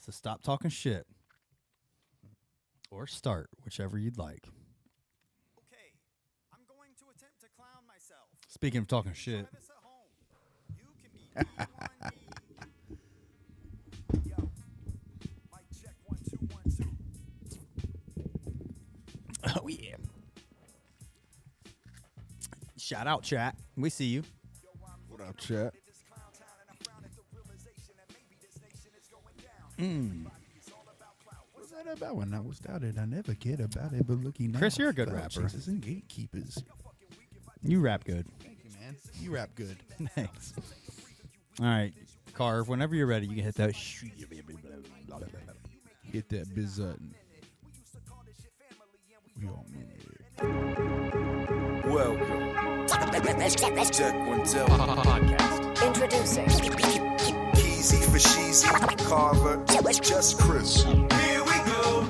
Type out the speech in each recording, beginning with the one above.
So stop talking shit. Or start, whichever you'd like. Okay, I'm going to attempt to clown myself. Speaking of talking shit. Try this at home. You can be B1B. Yo, mic check 1 2 1 2. Oh, yeah. Shout out, chat. We see you. What up, chat? What's that about? When I was doubted, I never cared about it. But looking Chris, now, you're a good fellow rapper. Jesus and gatekeepers. You rap good. Thank you, man. You rap good. Thanks. All right, Carve, whenever you're ready, you can hit that. Hit that biz button. We all mean it. Welcome. Check 1 2 Podcast. Introducing Keezy for Sheezy, Carver, just Chris. Here we go.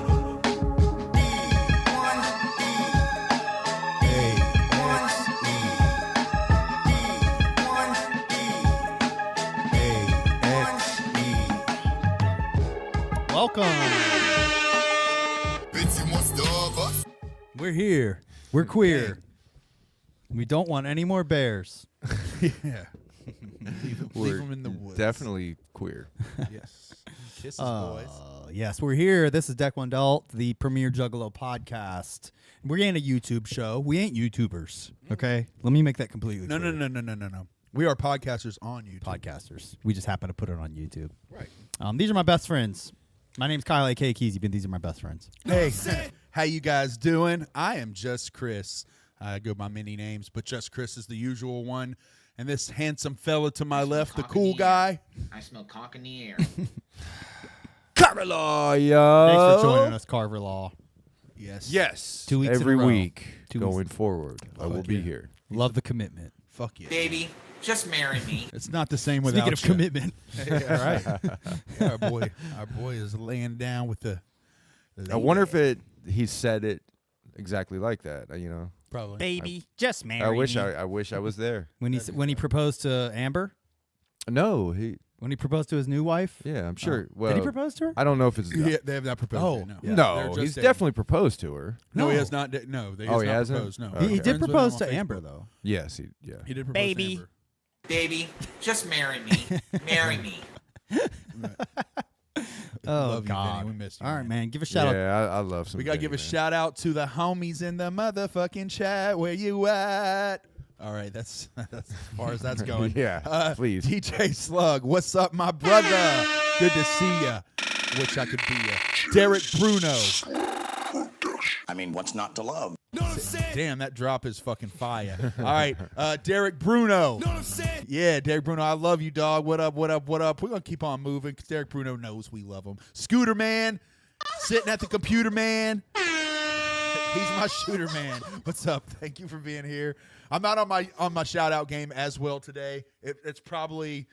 Welcome. We're here. We're queer. We don't want any more bears. Yeah. Leave them in the woods. Definitely queer. Yes. Kisses, boys. Yes, we're here. This is Deck One Dealt, the premier Juggalo podcast. We ain't a YouTube show. We ain't YouTubers. Okay, let me make that completely No. We are podcasters on YouTube. Podcasters. We just happen to put it on YouTube. Right. These are my best friends. My name's Kyle A.K. Keezy, but these are my best friends. Hey, how you guys doing? I am Just Chris. I go by many names, but Just Chris is the usual one. And this handsome fella to my left, the cool guy. I smell cock in the air. Carla, Thanks yo. for joining us, Carver Law. Yes. Yes. 2 weeks every in a row. week 2 weeks. going forward. I will Fuck be yeah. here. Love the commitment. Fuck yeah. Baby, just marry me. It's not the same without Speaking of you. commitment, Yeah, right. Yeah, our boy is laying down with the. I wonder if he said it exactly like that. You know, Probably. baby, just marry I wish me. I wish I was there. When he proposed to Amber, No, he. when he proposed to his new wife. Yeah, I'm sure. Well, Did he propose to her? I don't know if it's. Yeah, they have not proposed. Oh, yet, no. yeah. No, They're just he's dating. definitely proposed to her. No, he No. has not. No, he Oh, has he not hasn't? proposed. No, Okay. He did Friends with him propose on to Facebook. Amber though. Yes, yeah. He did propose Baby. to Amber. Baby, just marry me. Marry me. Oh Love you, God! Vinny. We missed you. All right, man. Give a shout out. Yeah, I love some. We gotta give a Vinny, man. shout out to the homies in the motherfucking chat. Where you at? All right, that's as far as that's going. Yeah, please. DJ Slug, what's up, my brother? Good to see ya. Wish I could be ya. Derek Bruno. I mean, what's not to love? Damn, that drop is fucking fire. All right, Derek Bruno. Yeah, Derek Bruno, I love you, dog. What up, what up, what up? We're going to keep on moving because Derek Bruno knows we love him. Scooter Man, sitting at the computer, man. He's my shooter, man. What's up? Thank you for being here. I'm not on my shout-out game as well today. It's probably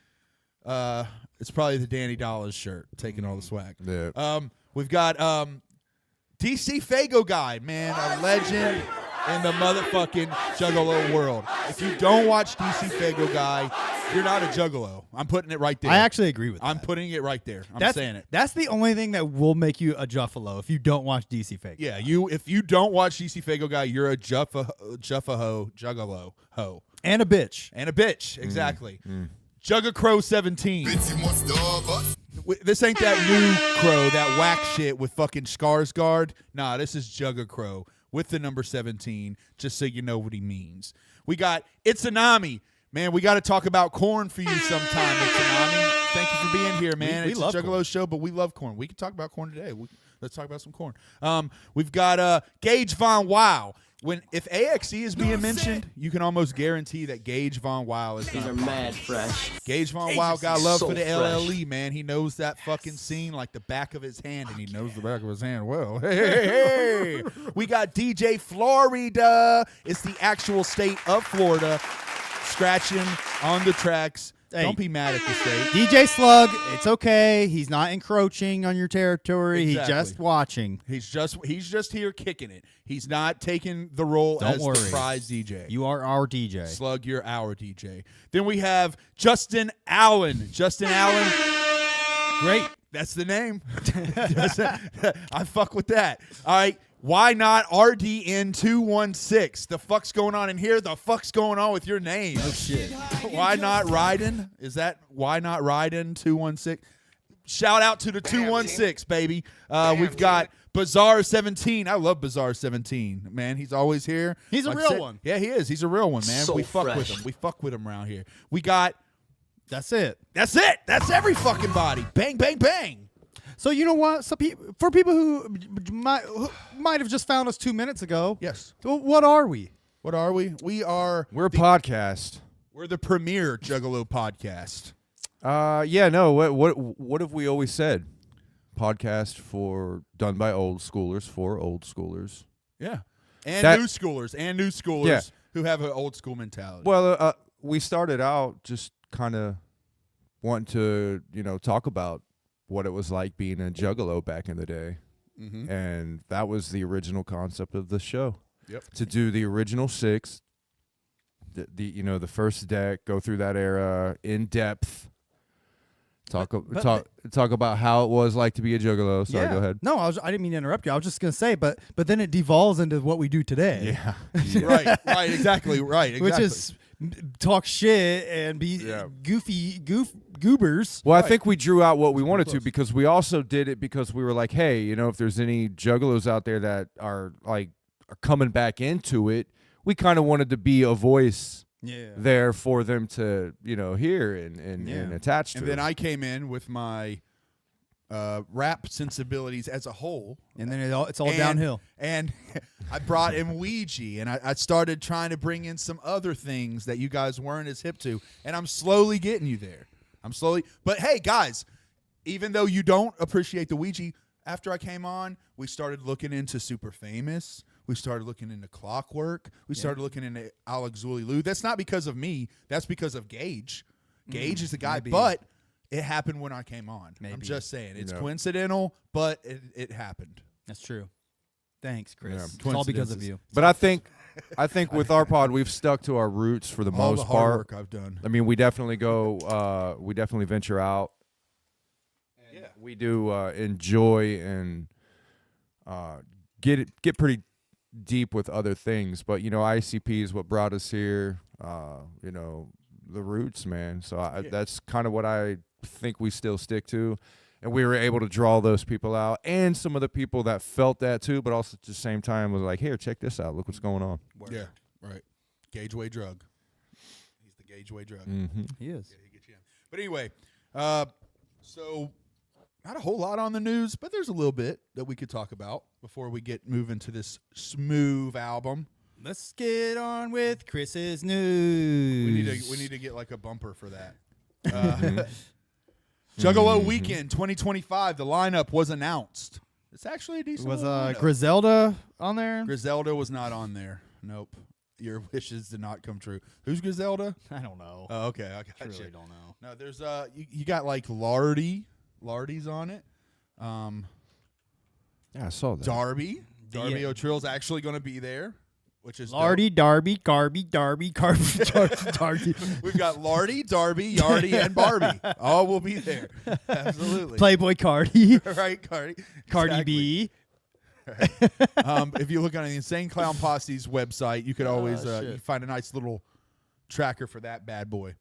the Danny Dollars shirt taking all the swag. Yeah. We've got DC Fago guy, man, a legend in the motherfucking Juggalo world. If you don't watch DC Fago guy, you're not a Juggalo. I'm putting it right there. I actually agree with that. I'm putting it right there. I'm that's, saying it. That's the only thing that will make you a Juffalo if you don't watch DC Fake. Yeah, if you don't watch DC Fago guy, you're a Juffa-ho, Juggalo ho. And a bitch. And a bitch, exactly. Jugga Crow 17. This ain't that new Crow, that whack shit with fucking Skarsgård. Nah, this is Jugga Crow with the number 17, just so you know what he means. We got Itsunami. Man, we got to talk about corn for you sometime, Itsunami. Thank you for being here, man. We It's love a Juggalo corn. show, but we love corn. We can talk about corn today. Let's talk about some corn. We've got Gage Von Wow. If AXE is being mentioned, you can almost guarantee that Gage Von Wow is. These are mad fresh. Gage Von Wow got love so for the fresh. LLE, man. He knows that fucking scene like the back of his hand, and he knows the back of his hand well. Hey. We got DJ Florida. It's the actual state of Florida, scratching on the tracks. Hey. Don't be mad at the state. DJ Slug, it's okay. He's not encroaching on your territory. Exactly. He's just watching. He's just here kicking it. He's not taking the role Don't as worry. the prize DJ. You are our DJ. Slug, you're our DJ. Then we have Justin Allen. Justin Allen, great. That's the name. I fuck with that. All right. Why not RDN216? The fuck's going on in here? The fuck's going on with your name? Oh, shit. Why not Ryden? Is that why not Ryden 216? Shout out to the 216, baby. We've got Bizarre 17. I love Bizarre 17, man. He's always here. He's a Like I real said- one. Yeah, he is. He's a real one, man. So we fuck with fresh. him. We fuck with him around here. We got. That's it. That's it. That's every fucking body. Bang, bang, bang. So you know what? So for people who might have just found us 2 minutes ago, Yes. what are we? What are we? We're We're a podcast. the premier Juggalo podcast. Yeah, no. What have we always said? Podcast done by old schoolers for old schoolers. Yeah. And new schoolers Yeah. who have an old school mentality. Well, we started out just kind of wanting to, talk about what it was like being a juggalo back in the day. Mm-hmm. And that was the original concept of the show. Yep. To do the original 6, the first deck, go through that era in depth. Talk about how it was like to be a juggalo. Sorry, Yeah. go ahead. No, I didn't mean to interrupt you. I was just gonna say, but then it devolves into what we do today. Yeah. right, exactly, right. Which exactly. is talk shit and be Yeah. goobers. Well, I think we drew out what we wanted to because we also did it because we were like, hey, if there's any juggalos out there that are coming back into it, we kind of wanted to be a voice there for them to, hear and attach to. And then I came in with my rap sensibilities as a whole. And then it's all downhill. And I brought in Ouija, and I started trying to bring in some other things that you guys weren't as hip to. And I'm slowly getting you there. But hey, guys, even though you don't appreciate the Ouija, after I came on, we started looking into Super Famous. We started looking into Clockwork. We started looking into Alex Zulilou. That's not because of me. That's because of Gage. Gage is the guy, maybe. but it happened when I came on. I'm Maybe. just saying. It's coincidental, but it happened. That's true. Thanks, Chris. Yeah. It's all because of Coincidences. you. But I think with our pod, we've stuck to our roots for the All most the hard part. work I've done. I mean, we definitely we definitely venture out. Yeah. We do enjoy and get pretty deep with other things, but ICP is what brought us here. The roots, man. So that's kind of what I think we still stick to, and we were able to draw those people out, and some of the people that felt that too, but also at the same time was like, here, check this out. Look what's going on. Yeah, right. Gageway drug. He's the Gageway drug. Mm-hmm. He is. Yeah, he gets you in. But anyway, so not a whole lot on the news, but there's a little bit that we could talk about before we get moving to this smooth album. Let's get on with Chris's news. We need to get like a bumper for that. Juggalo Weekend 2025. The lineup was announced. It's actually a decent. Was little lineup. Griselda on there? Griselda was not on there. Nope. Your wishes did not come true. Who's Griselda? I don't know. Oh, okay. I got I you. really don't know. No, there's you got like Lardy. Lardy's on it. Yeah, I saw that. Darby O'Trill's actually going to be there, which is Lardy, Darby, Garby, Darby, Darby. We've got Lardy, Darby, Yardy, and Barbie. All will be there. Absolutely. Playboy Cardi. Right, Cardi. Cardi Exactly. B. If you look on the Insane Clown Posse's website, you could always you find a nice little tracker for that bad boy.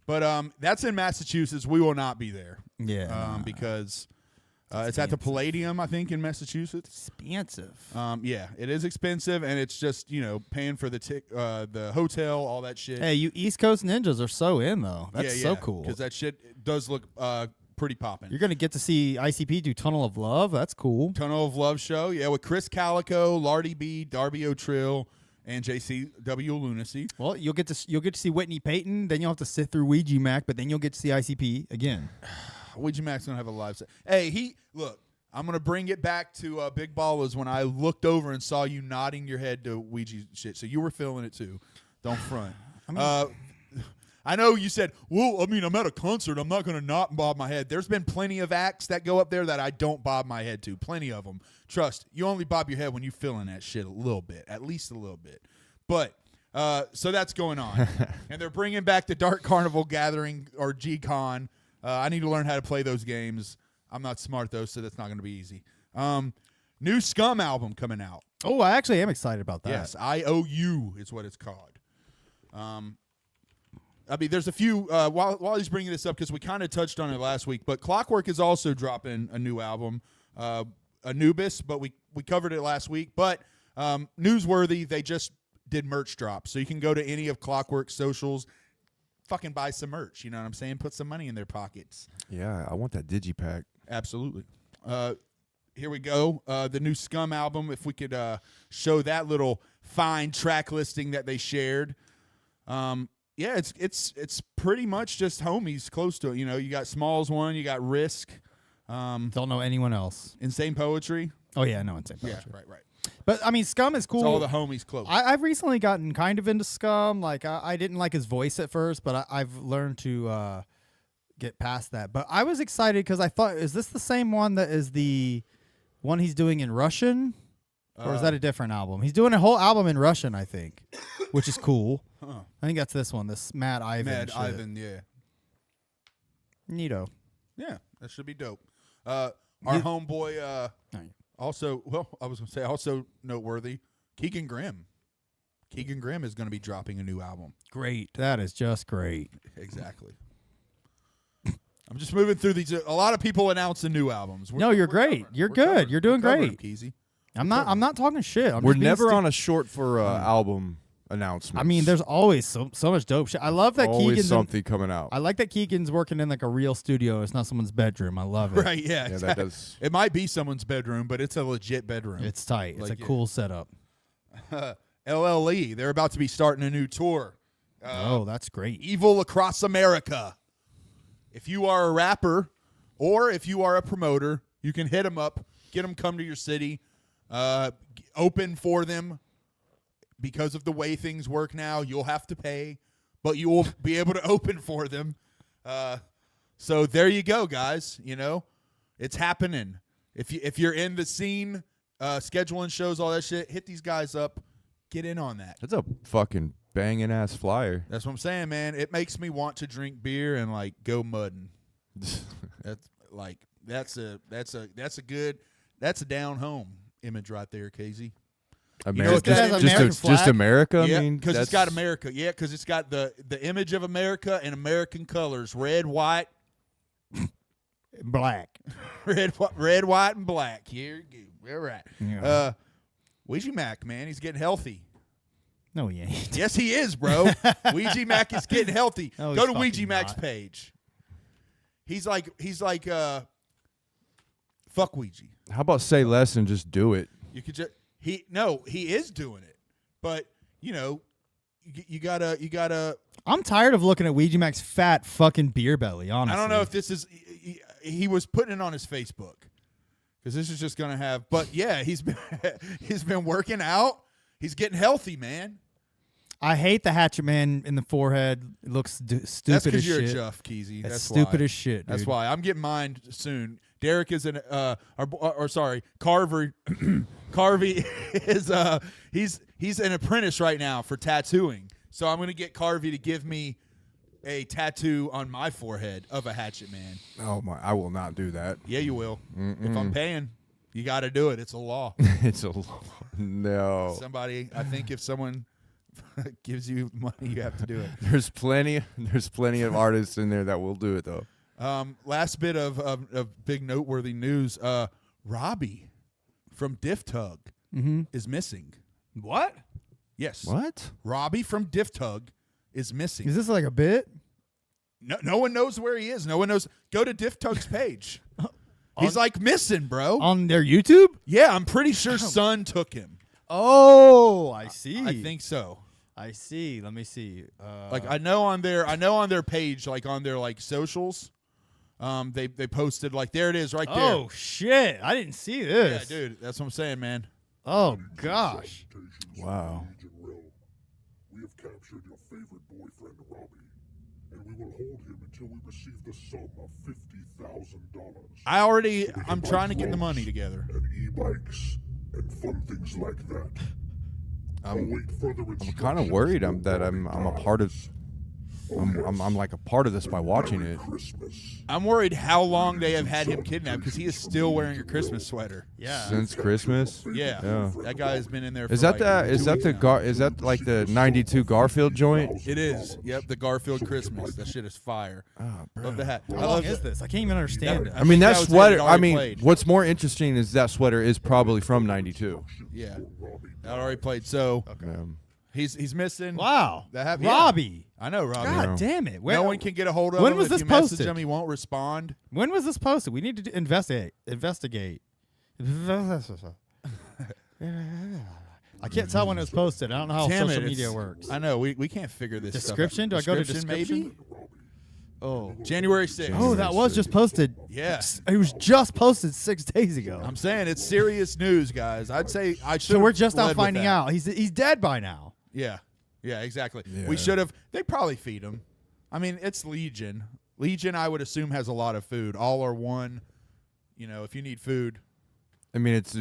But that's in Massachusetts. We will not be there. Yeah. Because it's at the Palladium, I think, in Massachusetts. Expensive. Yeah, it is expensive, and it's just paying for the hotel, all that shit. Hey, you East Coast ninjas are so in, though. That's so cool. Because that shit does look pretty popping. You're going to get to see ICP do Tunnel of Love. That's cool. Tunnel of Love show, yeah, with Chris Calico, Lardy B, Darby O'Trill, and JCW Lunacy. Well, you'll get to see Whitney Payton. Then you'll have to sit through Ouija Mac, but then you'll get to see ICP again. Ouija Mac's gonna have a live set. Hey, look. I'm gonna bring it back to Big Ballers when I looked over and saw you nodding your head to Ouija shit. So you were feeling it too. Don't front. I know you said, well, I mean, I'm at a concert. I'm not going to not bob my head. There's been plenty of acts that go up there that I don't bob my head to. Plenty of them. Trust, you only bob your head when you're feeling that shit a little bit, at least a little bit. But so that's going on. And they're bringing back the Dark Carnival Gathering or G-Con. I need to learn how to play those games. I'm not smart though, so that's not going to be easy. New Scum album coming out. Oh, I actually am excited about that. Yes, IOU is what it's called. I mean, there's a few, while he's bringing this up, because we kind of touched on it last week, but Clockwork is also dropping a new album, Anubis, but we covered it last week. But newsworthy, they just did merch drops. So you can go to any of Clockwork's socials, fucking buy some merch. You know what I'm saying? Put some money in their pockets. Yeah, I want that digipack. Absolutely. Here we go. The new Scum album, if we could show that little fine track listing that they shared. Yeah, it's pretty much just homies close to it. You know, you got Smalls one, you got Risk. Don't know anyone else. Insane Poetry. Oh yeah, no Insane Yeah, Poetry. right. But I mean, Scum is cool. It's all the homies close. I've recently gotten kind of into Scum. Like I didn't like his voice at first, but I've learned to get past that. But I was excited because I thought, is this the same one that is the one he's doing in Russian? Or is that a different album? He's doing a whole album in Russian, I think, which is cool. Huh. I think that's this one, this Mad Ivan Mad shit. Ivan, yeah. Neato. Yeah, that should be dope. Our homeboy also, well, I was going to say also noteworthy, Keegan Grimm. Keegan Grimm is going to be dropping a new album. Great. That is just great. Exactly. I'm just moving through these. A lot of people announcing new albums. No, you're great. You're good. covering- You're doing we're covering great. them, Keezy. I'm not talking shit. We're never on a short for album announcement. I mean, there's always so much dope shit. I love that always Keegan's something coming out. I like that Keegan's working in like a real studio. It's not someone's bedroom. I love it. Right, yeah. Yeah, that exactly. does. It might be someone's bedroom, but it's a legit bedroom. It's tight. It's Like, a yeah. cool setup. LLE, they're about to be starting a new tour. Oh, that's great. Evil Across America. If you are a rapper or if you are a promoter, you can hit them up, get them come to your city, open for them. Because of the way things work now, you'll have to pay, but you will be able to open for them. So there you go, guys. You know, it's happening. If you're in the scene, scheduling shows, all that shit, hit these guys up. Get in on that. That's a fucking banging ass flyer. That's what I'm saying, man. It makes me want to drink beer and like go mudding. That's a down home image right there, Casey. America, what that is? American just flag? America. Yeah, I mean, because it's that's- got America. Yeah, because it's got the image of America in American colors: red, white, Black. red, white, and black. Here you go. All right. Yeah. Ouija Mac, man, he's getting healthy. No, he ain't. Yes, he is, bro. Ouija Mac is getting healthy. No, Go he's to Ouija fucking Mac's not. page. He's like fuck Ouija. How about say less and just do it? You could just he is doing it, but you know, you gotta. I'm tired of looking at Ouija Mac's fat fucking beer belly, honestly. I don't know if this is he was putting it on his Facebook because this is just gonna have. But yeah, he's been working out. He's getting healthy, man. I hate the Hatchet Man in the forehead. It looks stupid That's as because shit. you're a Juff, Keezy. That's That's stupid why. as shit, That's dude. why I'm getting mine soon. Derek is Carver. Carvey is he's an apprentice right now for tattooing. So I'm gonna get Carvey to give me a tattoo on my forehead of a Hatchet Man. Oh my! I will not do that. Yeah, you will. If I'm paying, you got to do it. It's a law. It's a no. Somebody, I think, if someone gives you money, you have to do it. There's plenty of artists in there that will do it though. Last bit of big noteworthy news. Robbie from Diff Tug is missing. What? Yes. What? Robbie from Diff Tug is missing. Is this like a bit? No one knows where he is. No one knows. Go to Diff Tug's page. He's like missing, bro. On their YouTube? Yeah, I'm pretty sure Sun took him. Oh, I see. I think so. I see. Let me see. Like I know on their page, like on their like socials, they posted like there it is right there. Oh shit! I didn't see yeah, this. dude, that's what I'm saying, man. Oh gosh. Wow. We have captured your favorite boyfriend, Robbie, and we will hold him until we receive the sum of $50,000. I'm trying to get the money together. And e-bikes and fun things like that. I'm Await further kind of instructions worried from that I'm a part of. I'm like a part of this by watching it. I'm worried how long they have had him kidnapped because he is still wearing a Christmas sweater. Yeah. Since Christmas. Yeah, Yeah. that guy has been in there. For Is that like is 2 that weeks the now. is that like the '92 Garfield joint? It is. Yep, the Garfield Christmas. That shit is fire. Love the hat. How I long love is this? I can't even understand it. I mean, think that that was it. sweater. It I already mean, played. what's more interesting is that sweater is probably from '92. Yeah, that already played. So Um, he's missing. Wow. That happened. Robbie. I know, Robbie. God Yeah. damn it. No one can get a hold of when him. was If this you message posted? him, he won't respond. When was this posted? We need to investigate. I can't tell when it was posted. I don't know how Damn social it, media it's- works. I know. We can't figure this Description? stuff out. Do I go to description? Maybe? Oh, January 6th. Oh, that was just posted. Yeah. It was just posted 6 days ago. I'm saying it's serious news, guys. I'd say I should. So we're just now finding out. He's dead by now. Yeah, yeah, exactly. Yeah. We should have. They probably feed him. I mean, it's Legion. Legion, I would assume, has a lot of food. All or one. You know, if you need food, I mean, it's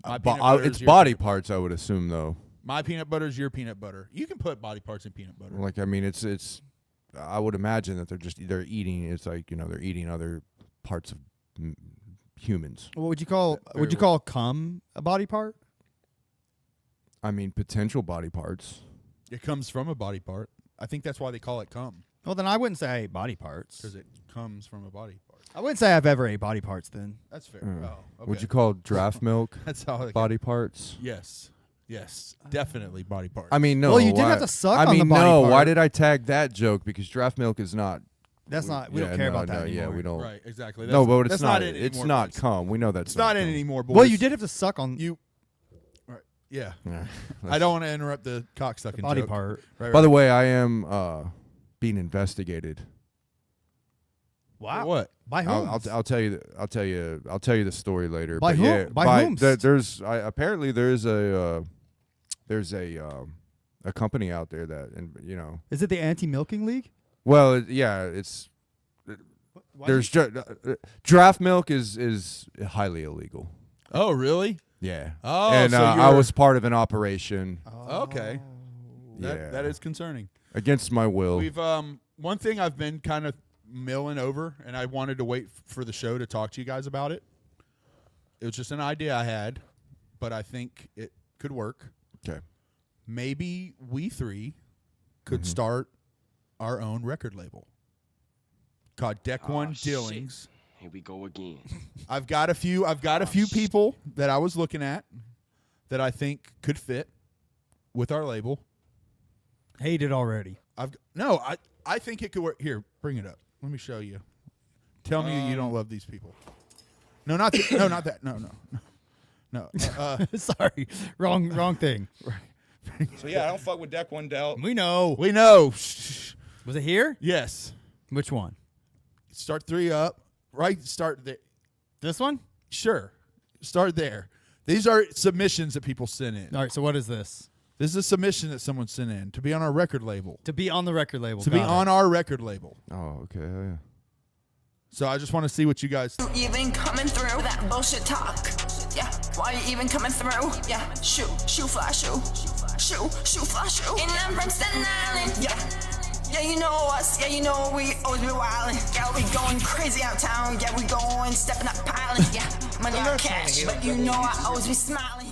My peanut butter it's is your body peanut parts. I would assume though. my peanut butter is your peanut butter. You can put body parts in peanut butter. Like, I mean, it's. I would imagine that they're eating. It's like they're eating other parts of humans. What would you call Very cum a body part? I mean, potential body parts. It comes from a body part. I think that's why they call it cum, Well, then I wouldn't say I ate body parts. because it comes from a body part. I wouldn't say I've ever ate body parts then. That's fair. Mm. Oh, okay. Would you call draft milk That's how they body parts? Yes, definitely body part. I mean, no. Well, you did why- have to suck I on mean, the body no. part. Why did I tag that joke? Because draft milk is not. That's not. We yeah, don't care no, about that no, anymore. Yeah, we don't. right, exactly. No, That's- but it's that's not. it It's anymore, not boys. cum. We know that's It's not in cum. anymore, boys. Well, you did have to suck on You. Right. Yeah. Yeah. I don't want to interrupt the cocksucking body joke. part. Right, By right. the way, I am being investigated. Wow. What? By whom? I'll tell you. I'll tell you the story later. By but whom? Yeah, By whom? there's apparently there's a company out there that, and Is it the anti-milking league? well, yeah, it's there's draft milk is highly illegal. Oh, really? Yeah. Oh, and so I you're- was part of an operation. Okay. That, Yeah. that is concerning. Against my will. We've one thing I've been kind of milling over, and I wanted to wait for the show to talk to you guys about it. It was just an idea I had, but I think it could work. Okay. Maybe we three could Mm-hmm. start our own record label called Deck One Dealings. Here we go again. I've got a few people that I was looking at that I think could fit with our label. Hate it already. I think it could work. Here, bring it up. Let me show you. Tell me you don't love these people. No, not that. No, not that. No. Sorry, wrong thing. So yeah, I don't fuck with Deck One Del. We know. We know. Shh. Was it here? Yes. Which one? Start 3 up. Right. Start there. This one? Sure. Start there. These are submissions that people send in. All right. So what is this? This is a submission that someone sent in to be on our record label. To be on the record label. To be Got it. on our record label. Oh, okay. Yeah. So I just want to see what you guys. Even coming through that bullshit talk. Yeah, why you even coming through? Yeah, shoot, fly, shoot, fly, shoot. And I'm from Staten Island. Yeah, you know us. Yeah, you know we always be wildin'. Yeah, we going crazy out town. Yeah, we going stepping up piling. Yeah, money on cash, but you know I always be smiling.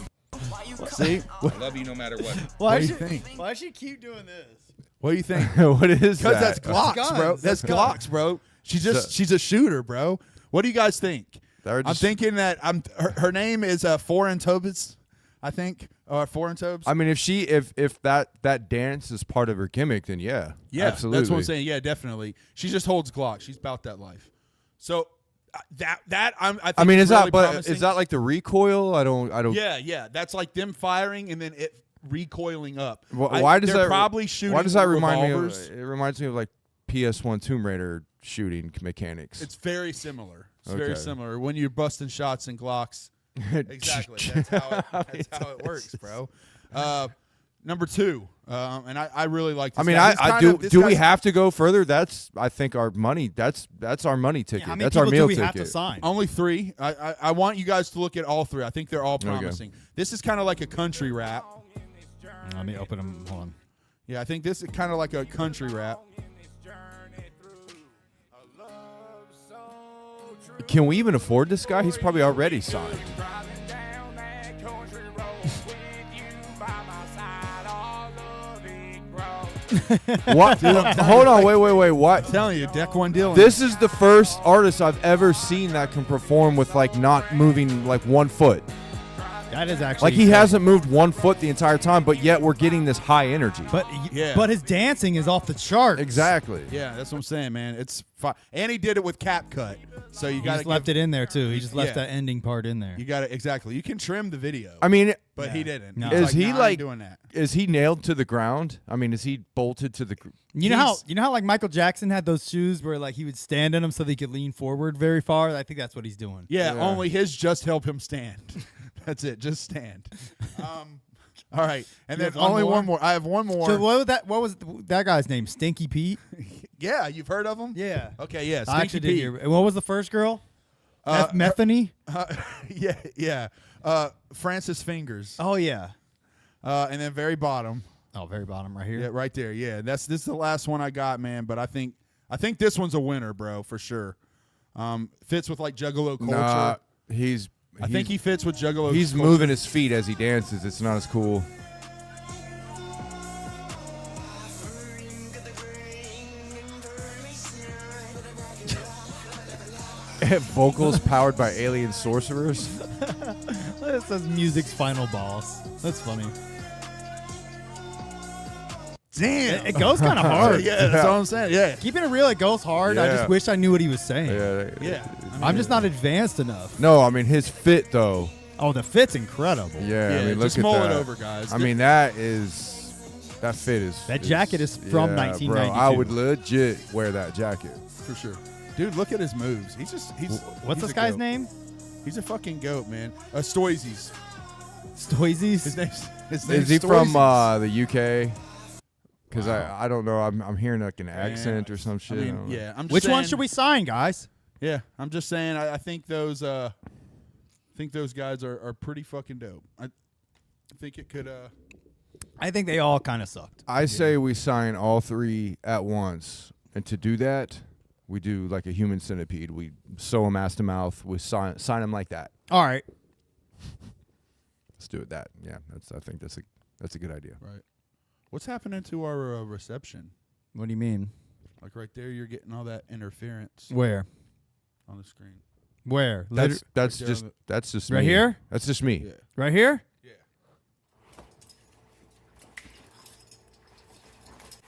Why you See? I love you no matter what. What do you think? Why should keep doing this? What do you think? What is Because that? that's Glocks, bro. guns. That's That's Glocks, bro. She's a shooter, bro. What do you guys think? They're I'm just- thinking that her name is Foreign Tobes, I think, or Foreign Tobes. I mean, if that dance is part of her gimmick, then yeah, Yeah, absolutely. that's what I'm saying. Yeah, definitely. She just holds Glock. She's about that life. So I think is really that promising. is that like the recoil? I don't. Yeah. That's like them firing and then it recoiling up. Why does they're that probably shooting? Why does that remind revolvers. me? It reminds me of like PS1 Tomb Raider shooting mechanics. It's very similar. It's very Okay. similar when you're busting shots in Glocks. Exactly. That's how it works, bro. Number 2, and I really like this I mean, guy. He's I kind do. of- this Do we guy's- have to go further? That's I think our money. That's our money ticket. How many That's our people meal do we have ticket. to sign? Only 3. I want you guys to look at all 3. I think they're all promising. This is kind of like a country rap. Let me open them. Hold on. Yeah, I think this is kind of like a country rap. Can we even afford this guy? He's probably already signed. What? Hold on, wait. What? I'm telling you, Deck One Dylan. This is the first artist I've ever seen that can perform with like not moving like 1 foot. That is actually Like he hasn't moved 1 foot the entire time, but yet we're getting this high energy. But his dancing is off the chart. Exactly. Yeah, that's what I'm saying, man. It's fine. And he did it with Cap Cut. So you He got just left it in there too. He just left that ending part in there. You got it exactly. You can trim the video. I mean, but he didn't. No. He's is he "Nah, I ain't like doing that? Is he nailed to the ground? I mean, is he bolted to the? You know how like Michael Jackson had those shoes where like he would stand in them so that he could lean forward very far. I think that's what he's doing. Yeah, only his just help him stand. That's it. Just stand. All right, and You then have one only more? one more. I have one more. So what was that guy's name? Stinky Pete. Yeah, you've heard of him? Yeah. Okay, yeah. I Stinky actually did Pete. hear. And what was the first girl? Uh, Methany. Yeah. Francis Fingers. Oh yeah. And then very bottom. Oh, very bottom right here. Yeah, right there. Yeah, this is the last one I got, man. But I think this one's a winner, bro, for sure. Fits with like Juggalo culture. Nah, I think he fits with Juggalo. He's culture. moving his feet as he dances. It's not as cool. Vocals powered by alien sorcerers. It says music's final boss. That's funny. Damn, it goes kind of hard. Yeah, that's all I'm saying. Yeah, keeping it real, it goes hard. I Yeah. just wish I knew what he was saying. yeah. I'm just not advanced enough. No, I mean his fit though. Oh, the fit's incredible. Yeah, I Yeah, mean look just at mull it that. over, guys. I mean that fit is. That jacket is from yeah, 1992. Bro, I would legit wear that jacket. for sure, dude. Look at his moves. He's What's he's this a guy's goat. name? He's a fucking goat, man. Stoizies. Stoizies. His name's Is he from Stoizies. the UK? Because I don't know. I'm hearing like an accent or some shit. I I mean, don't know. yeah. I'm just Which one saying- should we sign, guys? Yeah, I'm just saying. I think those. Guys are pretty fucking dope. I think it could. I think they all kind of sucked. I say we sign all three at once, and to do that, we do like a human centipede. We sew them ass to mouth. We sign them like that. All right. Let's do it. That I think that's a good idea. Right. What's happening to our reception? What do you mean? Like right there, you're getting all that interference Where? on the screen. Where? That's Right there just Right me. here? That's just me. Yeah. Right here?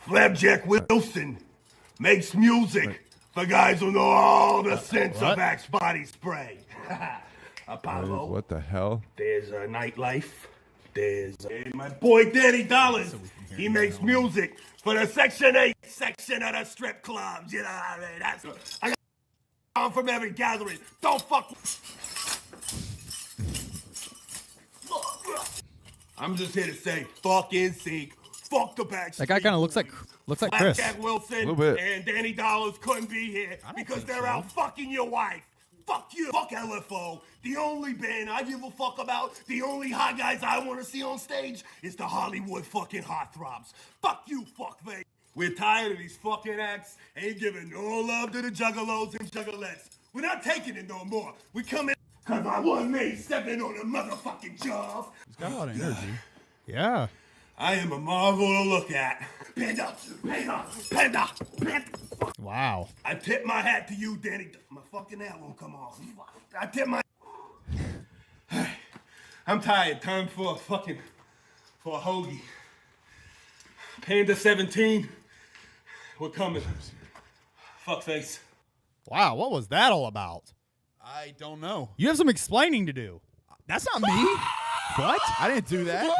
Flapjack Wilson makes music for guys who know all the scents what? of Axe body spray. Apollo, What the hell? there's a nightlife. There's my boy Danny Dollars. He makes music for the Section 8 section of the strip clubs. You know what I mean? That's I got from every gathering. Don't fuck. I'm just here to say, fuck NSYNC. Fuck the back. That guy kind of looks like Chris. Flapjack Wilson Little bit. and Danny Dollars couldn't be here because they're out fucking your wife. Fuck you. Fuck LFO. The only band I give a fuck about, the only hot guys I want to see on stage is the Hollywood fucking heartthrobs. Fuck you, fuckface. We're tired of these fucking acts. Ain't giving no love to the juggalos and juggalettes. We're not taking it no more. We come in because I wasn't made stepping on a motherfucking job. He's got a lot of energy. Yeah. I am a marvel to look at. Panda, panda, panda, panda. Wow. I tip my hat to you, Danny. My fucking hat won't come off. I tip my. I'm tired. Time for a hoagie. Panda 17. We're coming. Fuckface. Wow. What was that all about? I don't know. You have some explaining to do. That's not me. What? I didn't do that.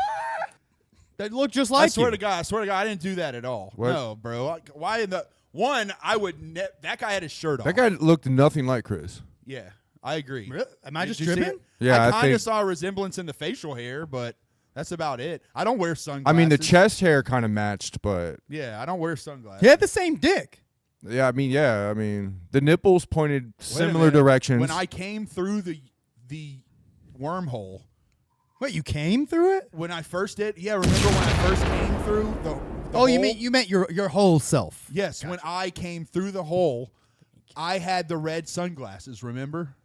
That looked just like I swear you. to God, I didn't do that at all. What? No, bro. Why in the one? I would. That guy had his shirt off. That guy looked nothing like Chris. Yeah, I agree. Really? Am I Did just you see tripping? it? Yeah, I I kind think- of saw a resemblance in the facial hair, but that's about it. I don't wear sunglasses. I mean, the chest hair kind of matched, but Yeah, I don't wear sunglasses. He had the same dick. yeah, I mean, the nipples pointed Wait a similar minute. directions. When I came through the wormhole, Wait, you came through it? when I first did, remember when I first came through the Oh, hole? you meant your whole self. Yes, when I came through the hole, I had the red sunglasses, remember?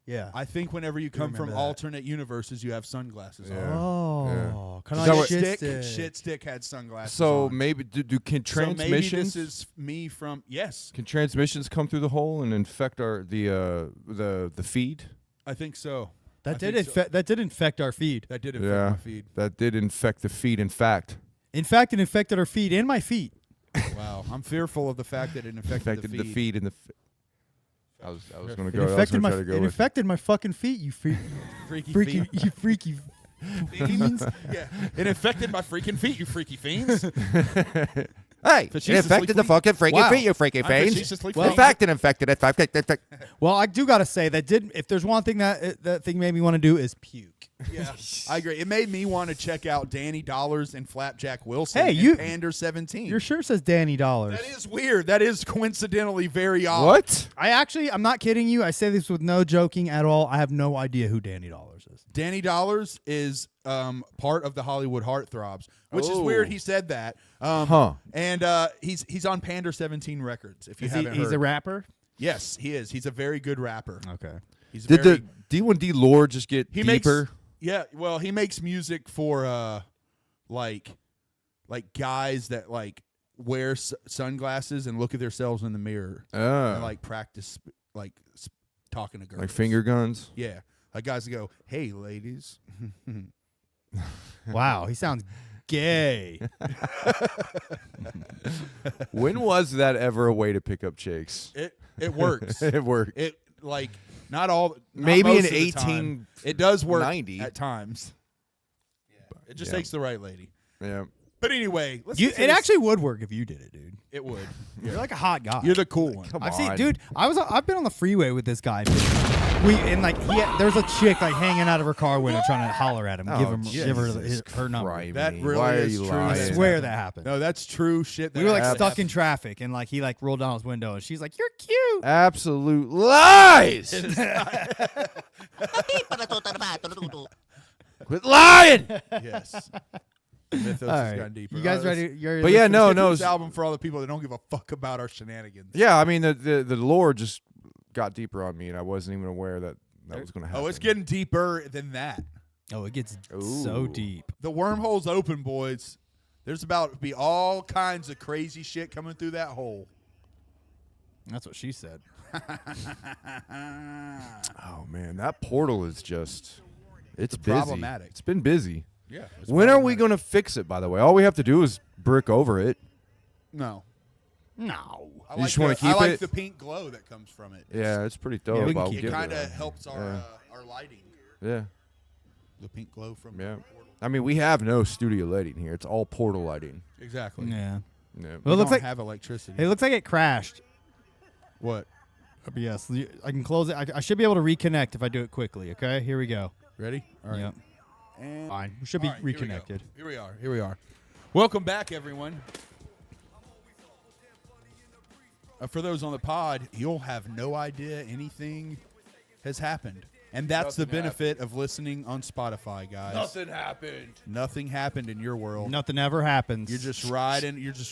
Yeah. I think whenever you come from remember that. alternate universes, you have sunglasses on. Oh, kind Is that of what- like Shit stick had sunglasses So on. maybe can So maybe transmissions this is me from yes. can transmissions come through the hole and infect the feed? I think so. That I did think so. that did infect our feed. That did affect Yeah, my feed. that did infect the feed. In fact, In fact, it infected our feed and my feet. Wow, I'm fearful of the fact that it infected, the feed and the. I was going to It go. I was infected gonna my try to go it with. infected my fucking feet. You freaky feet. you freaky fiends. Yeah, it infected my freaking feet, you freaky fiends. Hey, it Facetiously infected the fleet. fucking freaking Wow. feet, you freaking I'm fiends. facetiously In fleet. fact, it infected it. Well, I do gotta say that did. If there's one thing that thing made me want to do is puke. Yeah, I agree. It made me want to check out Danny Dollars and Flapjack Wilson. Hey, and you- Pander 17. Your shirt says Danny Dollars. That is weird. That is coincidentally very odd. What? I'm not kidding you. I say this with no joking at all. I have no idea who Danny Dollars is. Danny Dollars is part of the Hollywood Heartthrobs, which is Oh. weird. He said that. Huh. And he's on Pander 17 Records. If you haven't He's heard. a rapper. Yes, he is. He's a very good rapper. Okay. He's Did very, the D1D lore just get he deeper? makes yeah. Well, he makes music for like guys that like wear sunglasses and look at themselves in the mirror and like practice talking to girls, Like finger guns? Yeah, like guys that go, "Hey, ladies." Wow, he sounds gay. When was that ever a way to pick up chicks? It works. It worked. It like not all. Not Maybe most in of the time. It does work 1890. at times. Yeah, it just Yeah. takes the right lady. Yeah. But anyway, let's You, get to it this. actually would work if you did it, dude. It would. You're like a hot guy. You're the cool one. Come I've on. seen, dude. I've been on the freeway with this guy. There's a chick like hanging out of her car window trying to holler at him, Oh, give her Jesus her number. Christ. That me. really Why is are you true. lying? I swear that happened. No, that's true shit. That We were like actually stuck in happened. traffic, and like he like rolled down his window, and she's like, "You're cute." Absolute lies. Quit lying. Yes. Mythos All has right. gone deeper. You guys All right, ready? You're But yeah, let's no, get to no. This album for all the people that don't give a fuck about our shenanigans. Yeah, I mean the lore just got deeper on me, and I wasn't even aware that was going to happen. Oh, it's getting deeper than that. Oh, it gets so Ooh. deep. The wormhole's open, boys. There's about to be all kinds of crazy shit coming through that hole. That's what she said. Oh man, that portal is just it's busy. problematic. It's been busy. Yeah. When are we going to fix it? By the way, all we have to do is brick over it. No. No. I You like just wanna the- keep I like it? the pink glow that comes from it. Yeah, it's pretty dope. we can I'll keep It give kind that. of helps our lighting. Yeah, The pink glow from yeah. I mean, we have no studio lighting here. It's all portal lighting. Exactly. Yeah. Yeah. Well, it looks don't like have electricity. it looks like it crashed. What? Yes, I can close it. I should be able to reconnect if I do it quickly. Okay, here we go. Ready? All right. Yep. And Fine. We should be all right, here we go. reconnected. Here we are. Here we are. Welcome back, everyone. For those on the pod, you'll have no idea anything has happened. And that's the Nothing benefit of listening on Spotify, guys. happened. Nothing happened in your world. Nothing ever happens. You're just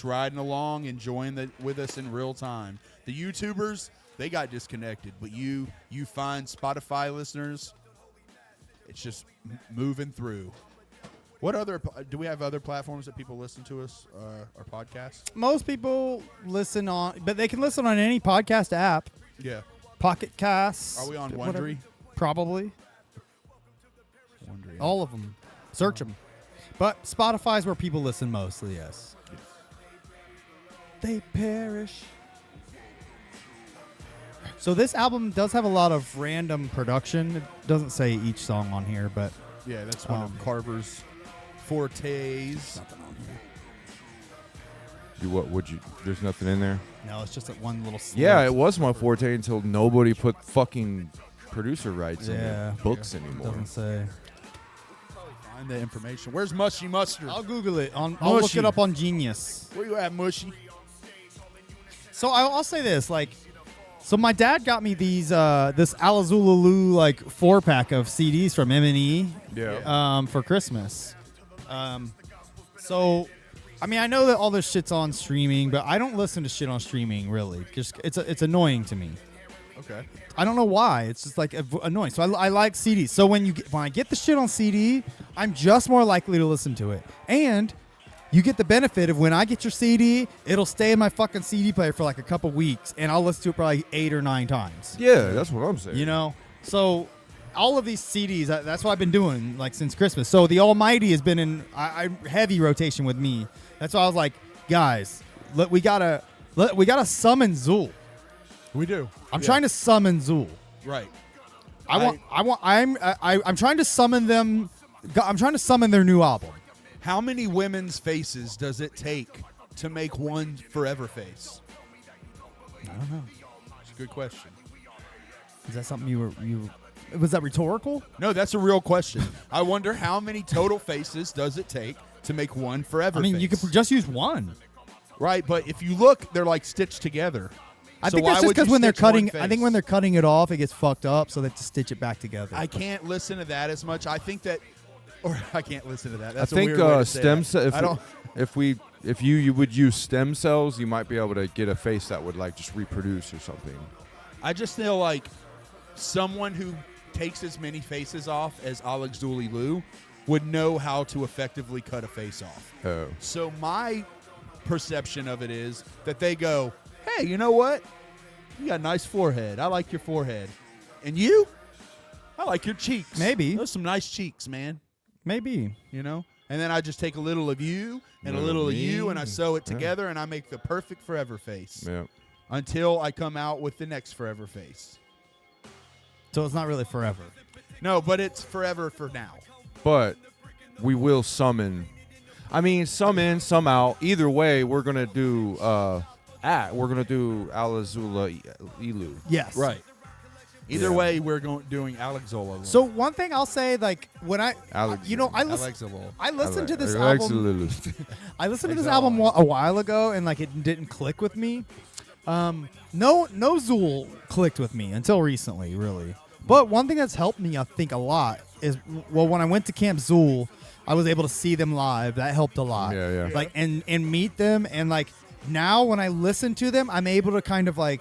riding along, enjoying with us in real time. The YouTubers, they got disconnected, but you find Spotify listeners, it's just moving through. What other do we have other platforms that people listen to us our podcasts? Most people listen on, but they can listen on any podcast app. Yeah. Pocket Casts. Are we on whatever. Wondery? Probably. Wondery. All of them. Search them. But Spotify's where people listen mostly, yes. They perish. So this album does have a lot of random production. It doesn't say each song on here, but Yeah, that's one of Carver's fortes. What would you? There's nothing in there. no, it's just that one little slip. Yeah, it was my forte until nobody put fucking producer rights in Yeah. their books anymore. Doesn't say. Find the information. Where's Mushy Mustard? I'll Google it. I'll look Mushy. it up on Genius. Where you at, Mushy? So I'll say this, so my dad got me these this Alazululu 4-pack of CDs from M&E Yeah. for Christmas. So I mean, I know that all this shit's on streaming, but I don't listen to shit on streaming really. Just it's annoying to me. Okay. I don't know why. It's just like annoying. So I like CDs. So when I get the shit on CD, I'm just more likely to listen to it. And you get the benefit of when I get your CD, it'll stay in my fucking CD player for like a couple weeks, and I'll listen to it probably 8 or 9 times. Yeah, that's what I'm saying. You know, so all of these CDs, that's what I've been doing like since Christmas. So the Almighty has been in heavy rotation with me. That's why I was like, guys, we gotta summon Zool. We do. I'm trying to summon Zool. Right. I'm trying to summon them. I'm trying to summon their new album. How many women's faces does it take to make one forever face? I don't know. It's a good question. Is that something you was that rhetorical? No, that's a real question. I wonder how many total faces does it take to make one forever I mean, face? you could just use one. Right, but if you look, they're like stitched together. I So think why that's just would you because when they're stitch one cutting, I face? think when they're cutting it off, it gets fucked up, so they have to stitch it back together. I can't listen to that as much. I think that, or I can't listen to that. That's I think a weird way to say stem that. cells. I don't. If you would use stem cells, you might be able to get a face that would like just reproduce or something. I just feel like someone who takes as many faces off as Alex Dooley-Lou would know how to effectively cut a face off. Oh. So my perception of it is that they go, hey, you know what? You got a nice forehead. I like your forehead. And you? I like your cheeks. Maybe. Those are some nice cheeks, man. Maybe. You know? And then I just take a little of you and a Little little of me. you and I sew it Yeah. together and I make the perfect forever face. Yeah. Until I come out with the next forever face. So it's not really forever. No, but it's forever for now. But we will summon. I mean, some in, some out. Either way, we're gonna do. We're gonna do Alazula Ilu. Yes. Right. Either Yeah. way, we're doing Alex Zola. So one thing I'll say, like when I Alex- I listened to this album. I listened to this album a while ago, and like it didn't click with me. No Zool clicked with me until recently, really. But one thing that's helped me, I think, a lot is when I went to Camp Zool, I was able to see them live. That helped a lot. Yeah. Like and meet them, and like now when I listen to them, I'm able to kind of like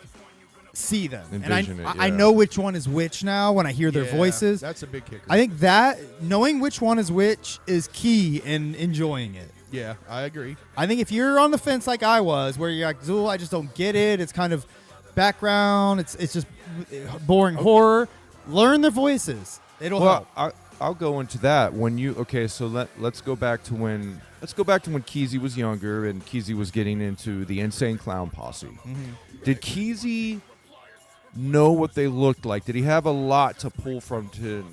see them, Envision and it, I yeah. know which one is which now when I hear their Yeah, voices. That's a big kicker. I think that knowing which one is which is key in enjoying it. Yeah, I agree. I think if you're on the fence like I was, where you're like, Zool, I just don't get it. It's kind of background. It's just boring horror. Learn their voices. It'll help. I'll go into that when you. Okay, so let's go back to when Keezy was younger and Keezy was getting into the Insane Clown Posse. Mm-hmm. Did Keezy know what they looked like? Did he have a lot to pull from to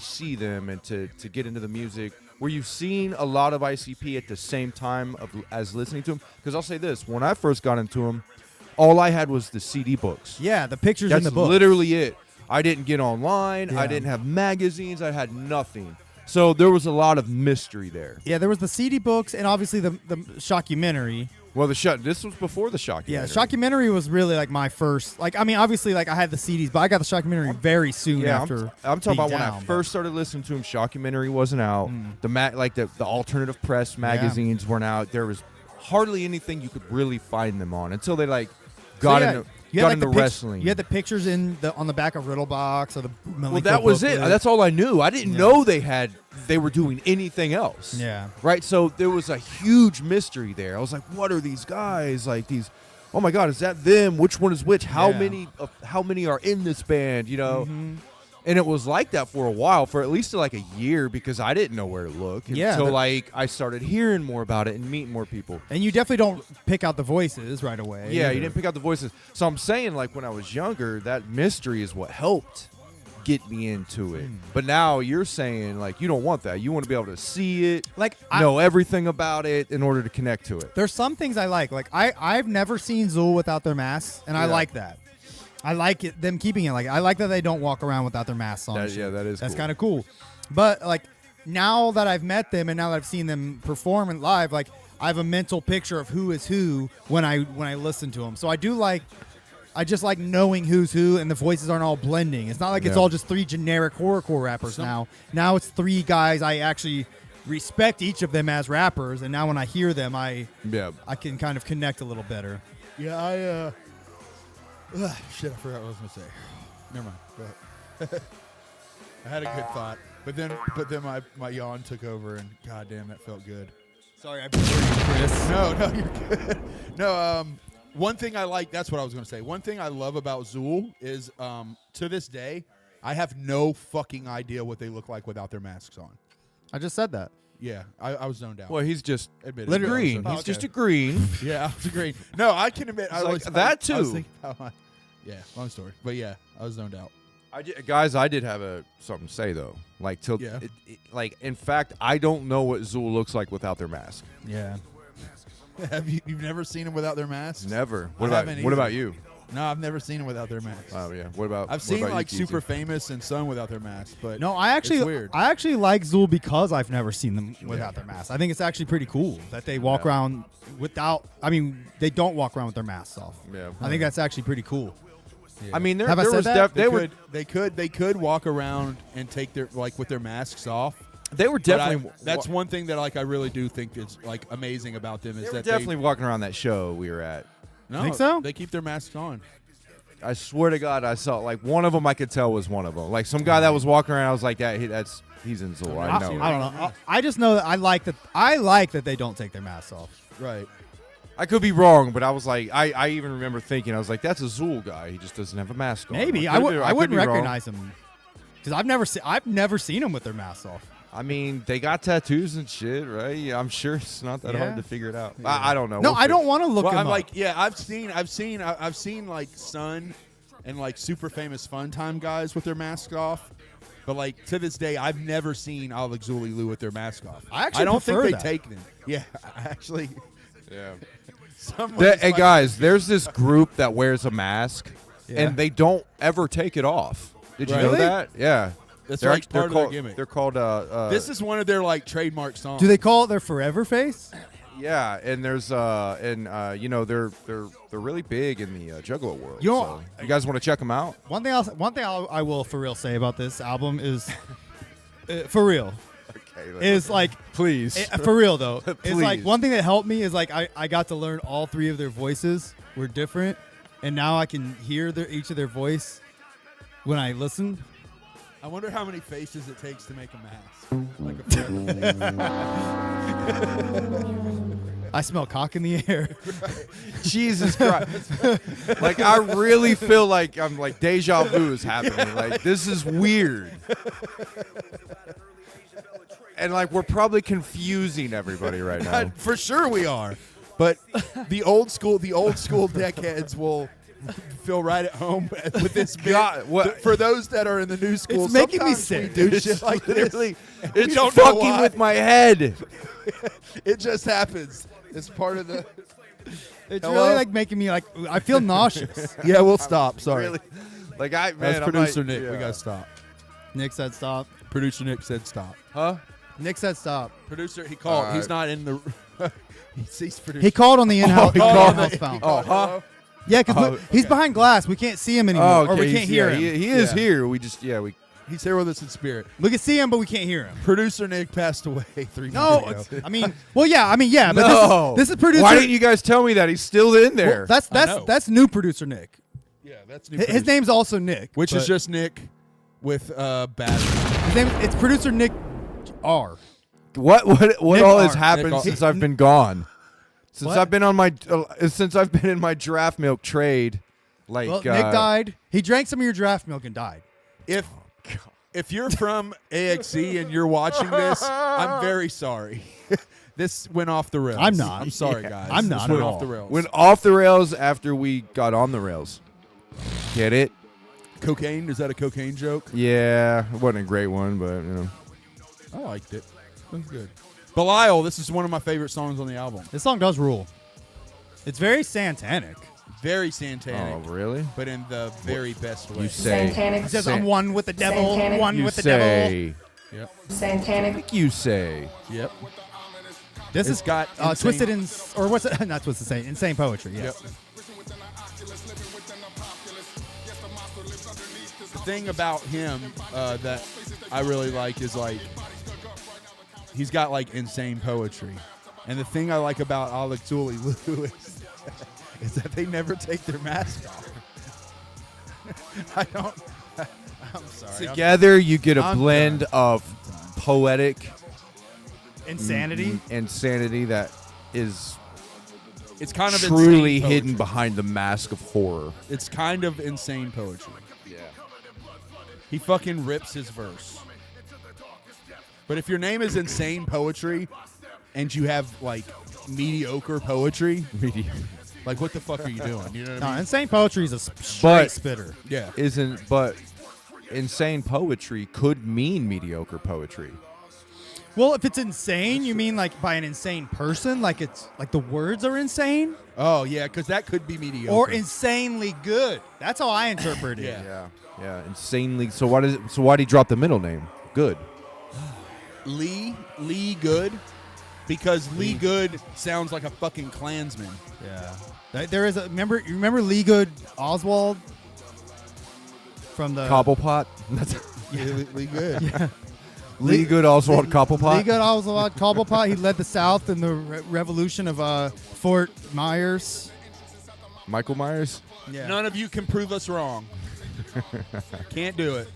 see them and to get into the music? Were you seeing a lot of ICP at the same time as listening to him? Because I'll say this: when I first got into him, all I had was the CD books. Yeah, the pictures That's in the book. literally it. I didn't get online. Yeah. I didn't have magazines. I had nothing. So there was a lot of mystery there. Yeah, there was the CD books and obviously the shockumentary. Well, this was before the shockumentary. Yeah, shockumentary was really like my first. Like, I mean, obviously, like I had the CDs, but I got the shockumentary very soon after. I'm talking about being when I down, first started listening to him. Shockumentary wasn't out. The alternative press magazines weren't out. There was hardly anything you could really find them on until they like got into wrestling. You had the pictures on the back of Riddlebox or the Malenko Well, that was it. booklet. That's all I knew. I didn't know they were doing anything else. Yeah. Right. So there was a huge mystery there. I was like, what are these guys? Like these. Oh my God, is that them? Which one is which? How many are in this band? You know. Mm-hmm. And it was like that for a while, for at least like a year, because I didn't know where to look until like I started hearing more about it and meeting more people. And you definitely don't pick out the voices right away. Yeah, either. you didn't pick out the voices. So I'm saying, like, when I was younger, that mystery is what helped get me into it. But now you're saying, like, you don't want that. You want to be able to see it, Like, know everything about it in order to connect to it. There's some things I like. Like I've never seen Zool without their masks, and I like that. I like it, them keeping it. Like I like that they don't walk around without their masks on. That is. That's cool. kind of cool. But like now that I've met them and now that I've seen them perform in live, like I have a mental picture of who is who when I listen to them. So I just like knowing who's who, and the voices aren't all blending. It's not like it's all just three generic horrorcore rappers now. Now it's three guys I actually respect each of them as rappers, and now when I hear them, I can kind of connect a little better. Yeah, shit, I forgot what I was gonna say. Never mind. Go ahead. I had a good thought, but then my yawn took over, and goddamn, that felt good. Sorry, I butchered you, Chris. No, you're good. No, one thing I like. That's what I was gonna say. One thing I love about Zool is, to this day, I have no fucking idea what they look like without their masks on. I just said that. Yeah, I was zoned out. Well, he's just Admit it. green. Oh, He's okay. just a green. Yeah, I was agreeing. No, I can admit. I It's was like that I was too. thinking how yeah, long story. But yeah, I was zoned out. Guys, I did have something to say though. Like till Yeah. like in fact, I don't know what Zool looks like without their mask. Yeah. Have you've never seen them without their masks? Never. I What about haven't what either. about you? No, I've never seen them without their masks. Oh yeah. What about? I've what seen about you, like Keezy? Super Famous and Son without their masks, but No, I it's weird. actually like Zool because I've never seen them without their mask. I think it's actually pretty cool that they walk around without. I mean, they don't walk around with their masks off. Yeah. I think that's actually pretty cool. I mean, there Have I was said that? they could walk around and take their with their masks off. They were But definitely. that's one thing that I really do think is amazing about them is They were that definitely walking around that show we were at. no, Think so? They keep their masks on. I swear to God, I saw like one of them. I could tell was one of them. Like some guy that was walking around. I was like, he's in Zool. I know. I don't know. I just know that I like that they don't take their masks off. Right. I could be wrong, but I was like, I even remember thinking, I was like, that's a Zool guy. He just doesn't have a mask on. Maybe I I wouldn't be wrong. recognize him because I've never seen them with their masks off. I mean, they got tattoos and shit, right? Yeah, I'm sure it's not that Yeah. hard to figure it out. I don't know. No, We'll I don't figure- want to look Well, him I'm up. like, yeah, I've seen like Son and like Super Famous Fun Time guys with their masks off. But like to this day, I've never seen Alex Zulu with their mask off. I actually don't think prefer they that. take them. Yeah, actually. Yeah. Someone's Guys, there's this group that wears a mask, Yeah. and they don't ever take it off. Did you know Really? that? Yeah. That's They're like act- they're part of their called, gimmick. They're called. This is one of their like trademark songs. Do they call it their forever face? Yeah, and there's you know they're really big in the Juggalo world. You know- so you guys want to check them out? One thing I will for real say about this album is, for real, is like please. for real though, is like Please. one thing that helped me is like I got to learn all three of their voices were different, and now I can hear each of their voice when I listen. I wonder how many faces it takes to make a mask. Like a I smell cock in the air. Jesus Christ. Like, I really feel like I'm like deja vu is happening. Like, this is weird. And like, we're probably confusing everybody right now. For sure we are. But the old school deckheads will feel right at home with this bit. God, what- For those that are in the new school, It's making me sometimes sick. we do It's shit like this. literally- and we It's don't know fucking why. with my head. It just happens. It's part of the. It's Hello? really like making me like I feel nauseous. Yeah, we'll stop. Sorry. Really? Like, man, That's I'm producer like- Nick. We yeah. gotta stop. Nick said stop. Producer Nick said stop. Huh? Nick said stop. Producer, he called. All He's right. not in the. He's producer. He called on the in-house, he called in-house the- phone. Oh, huh? Yeah, because he's behind glass. We can't see him anymore, Oh, or okay. we can't he's- hear yeah, him. He is Yeah. here. We just, we. He's here with us in spirit. We can see him, but we can't hear him. Producer Nick passed away 3 No, months ago. I mean, yeah, but No. this is producer. Why didn't you guys tell me that he's still in there? Well, I know. that's new producer Nick. Yeah, that's new. His producer. name's also Nick, Which is but just Nick with bad. his name. It's producer Nick R. What Nick all has R. happened Nick R. since I've been gone? Since What? I've been on my since I've been in my draft milk trade, like Well, Nick died. He drank some of your draft milk and died. If you're from AXE and you're watching this, I'm very sorry. This went off the rails. I'm not. I'm sorry, guys. I'm This not went at off all. the rails. went off the rails after we got on the rails. Get it? Cocaine? Is that a cocaine joke? Yeah, it wasn't a great one, but you know. I liked it. It was good. Belial, this is one of my favorite songs on the album. This song does rule. It's very Santanic. Very Santanic, Oh, really? but in the very best way. You say. He says, "I'm one with the devil, Santanic. one You with the devil." say. Yep. I Santanic. think you say. Yep. This It's is got insane- twisted in, or what's it? Not twisted, insane poetry. Yes. Yep. The thing about him that I really like is like he's got like insane poetry. And the thing I like about Alex Zuli is that they never take their mask off. I'm sorry. Together, you get a I'm blend done. of poetic Insanity. insanity that is It's kind of truly insane hidden poetry. behind the mask of horror. It's kind of insane poetry. Yeah. He fucking rips his verse. But if your name is Insane Poetry and you have like mediocre poetry, like what the fuck are you doing? You know what I No, mean? insane poetry is a straight spitter. Yeah. But insane poetry could mean mediocre poetry. Well, if it's insane, you mean like by an insane person, like it's like the words are insane, Oh yeah, because that could be mediocre. or insanely good. That's how I interpret it. Yeah. Yeah, insanely. So why did he drop the middle name? Good. Lee Good, because Lee Good sounds like a fucking Klansman. Yeah. There is a you remember Lee Good Oswald from the Cobblepot. Yeah, Lee Good. Lee Good Oswald Cobblepot. Lee Good Oswald Cobblepot. He led the South in the revolution of Fort Myers. Michael Myers. Yeah. None of you can prove us wrong. Can't do it.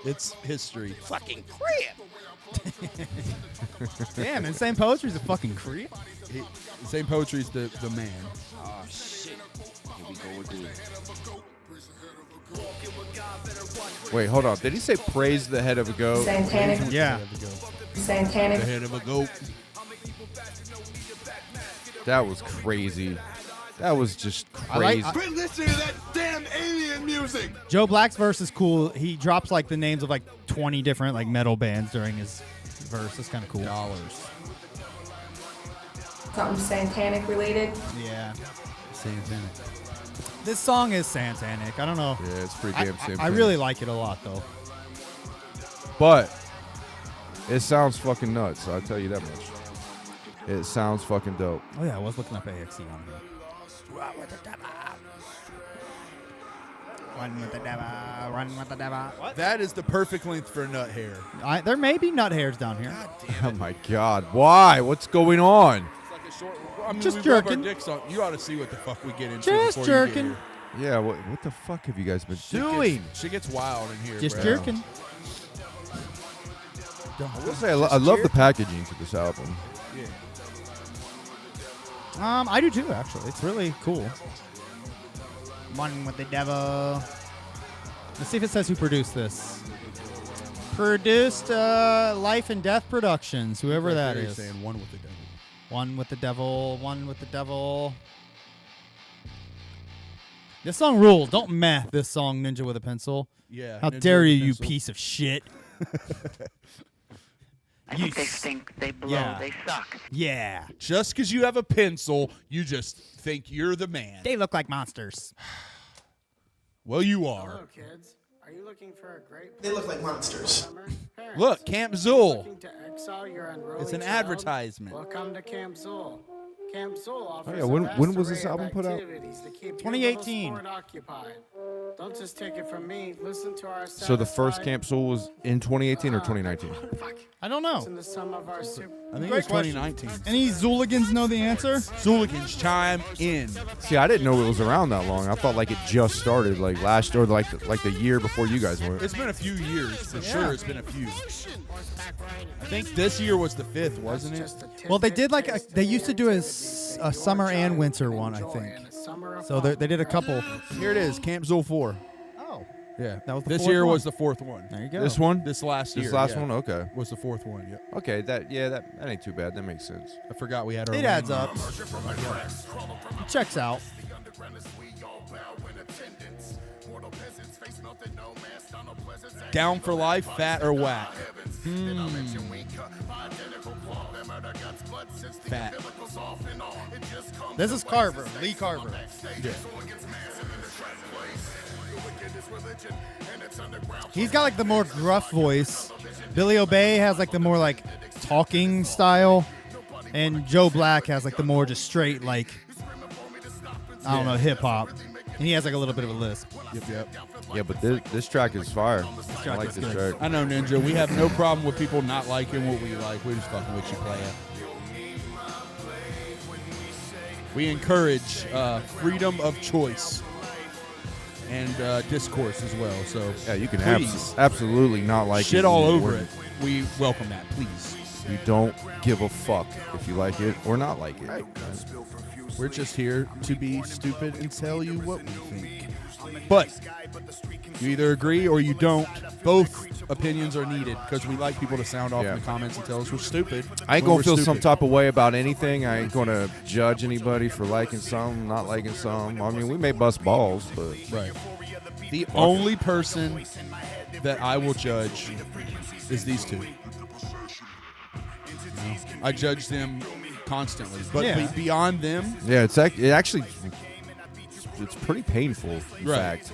It's history. Fucking crap. Damn, insane poetry is a fucking creep. Insane Poetry's the man. Oh shit. Here we go again. Wait, hold on. Did he say praise the head of a goat? Santanic. Yeah. The Santanic. head of a goat. That was crazy. That was just I like- crazy. Quit listening to that damn alien music. Joe Black's verse is cool. He drops like the names of like 20 different like metal bands during his verse. It's kind of cool. Something Santanic related. Yeah. Santanic. This song is Santanic. I don't know. Yeah, it's pretty damn simple. I really like it a lot though. But it sounds fucking nuts. I'll tell you that much. It sounds fucking dope. Oh yeah, I was looking up AXE on here. Run with the devil. Run with the devil. Run with the devil. What? That is the perfect length for nut hair. There may be nut hairs down here. Oh my god. Why? What's going on? It's like a short. I mean, Just we rub our jerking. dicks on. You ought to see what the fuck we get into. Just before you get jerking. here. Yeah, what the fuck have you guys been Shit doing? Shit gets wild in here. Just bro. jerking. I will say I love the packaging to this album. Yeah. I do too, actually. It's really cool. One with the devil. Let's see if it says who produced this. Produced Life and Death Productions, whoever that Barry's is. saying one with the devil. One with the devil. One with the devil. This song rules. Don't meh this song, Ninja with a Pencil. Yeah. How Ninja dare with a you, you pencil. piece of shit. I think they stink, they blow, Yeah. they suck. Yeah. Just because you have a pencil, you just think you're the man. They look like monsters. Well, you are. Hello, kids. Are you looking for a great They look like monsters. summer? Parents, Look, Camp Zool. looking to exile your unruly It's an child? advertisement. Welcome to Camp Zool. Camp Zool offers yeah, when- a vast when was this array of album put out? activities to keep 2018. your little sport occupied. Don't just take it from me. Listen to our So the first satisfied- Camp Soul was in 2018 or 2019? Fuck. I don't know. Listen to some of our super. I think Great it was 2019. Any Zooligans know the answer? Zooligans chime in. See, I didn't know it was around that long. I thought like it just started like last or like the year before you guys went. It's been a few years for sure. It's been a few. I think this year was the 5th, wasn't it? Well, they did like they used to do a summer and winter one, I think. So they did a couple. Here it is, Camp Zool 4. Oh, Yeah, that was the this fourth year one. was the 4th one. There you go. This one? This last year. This last yeah, one? Okay. was the 4th one. Yep. Okay, that ain't too bad. That makes sense. I forgot we had our. It adds up. Checks out. Down for life, fat or whack. Fat. This is Carver, Lee Carver. Yeah. He's got like the more gruff voice. Billy Obey has like the more like talking style, and Joe Black has like the more just straight like I don't know hip hop. And he has like a little bit of a lisp. Yep. Yeah, but this track is fire. I track like is this good. track. I know, Ninja. We have no problem with people not liking what we like. We're just fucking with you, player. We encourage freedom of choice and discourse as well. So Yeah, you can please absolutely not like shit it. all over We're- it. We welcome that, please. We don't give a fuck if you like it or not like it. We're just here to be stupid and tell you what we think. But you either agree or you don't. Both opinions are needed because we like people to sound off Yeah. in the comments and tell us we're stupid. I ain't when gonna we're feel some stupid. type of way about anything. I ain't gonna judge anybody for liking some, not liking some. I mean, we may bust balls, but Right. The only person that I will judge is these two. I judge them constantly, but Yeah. beyond them, yeah, it's pretty painful. In Right. fact,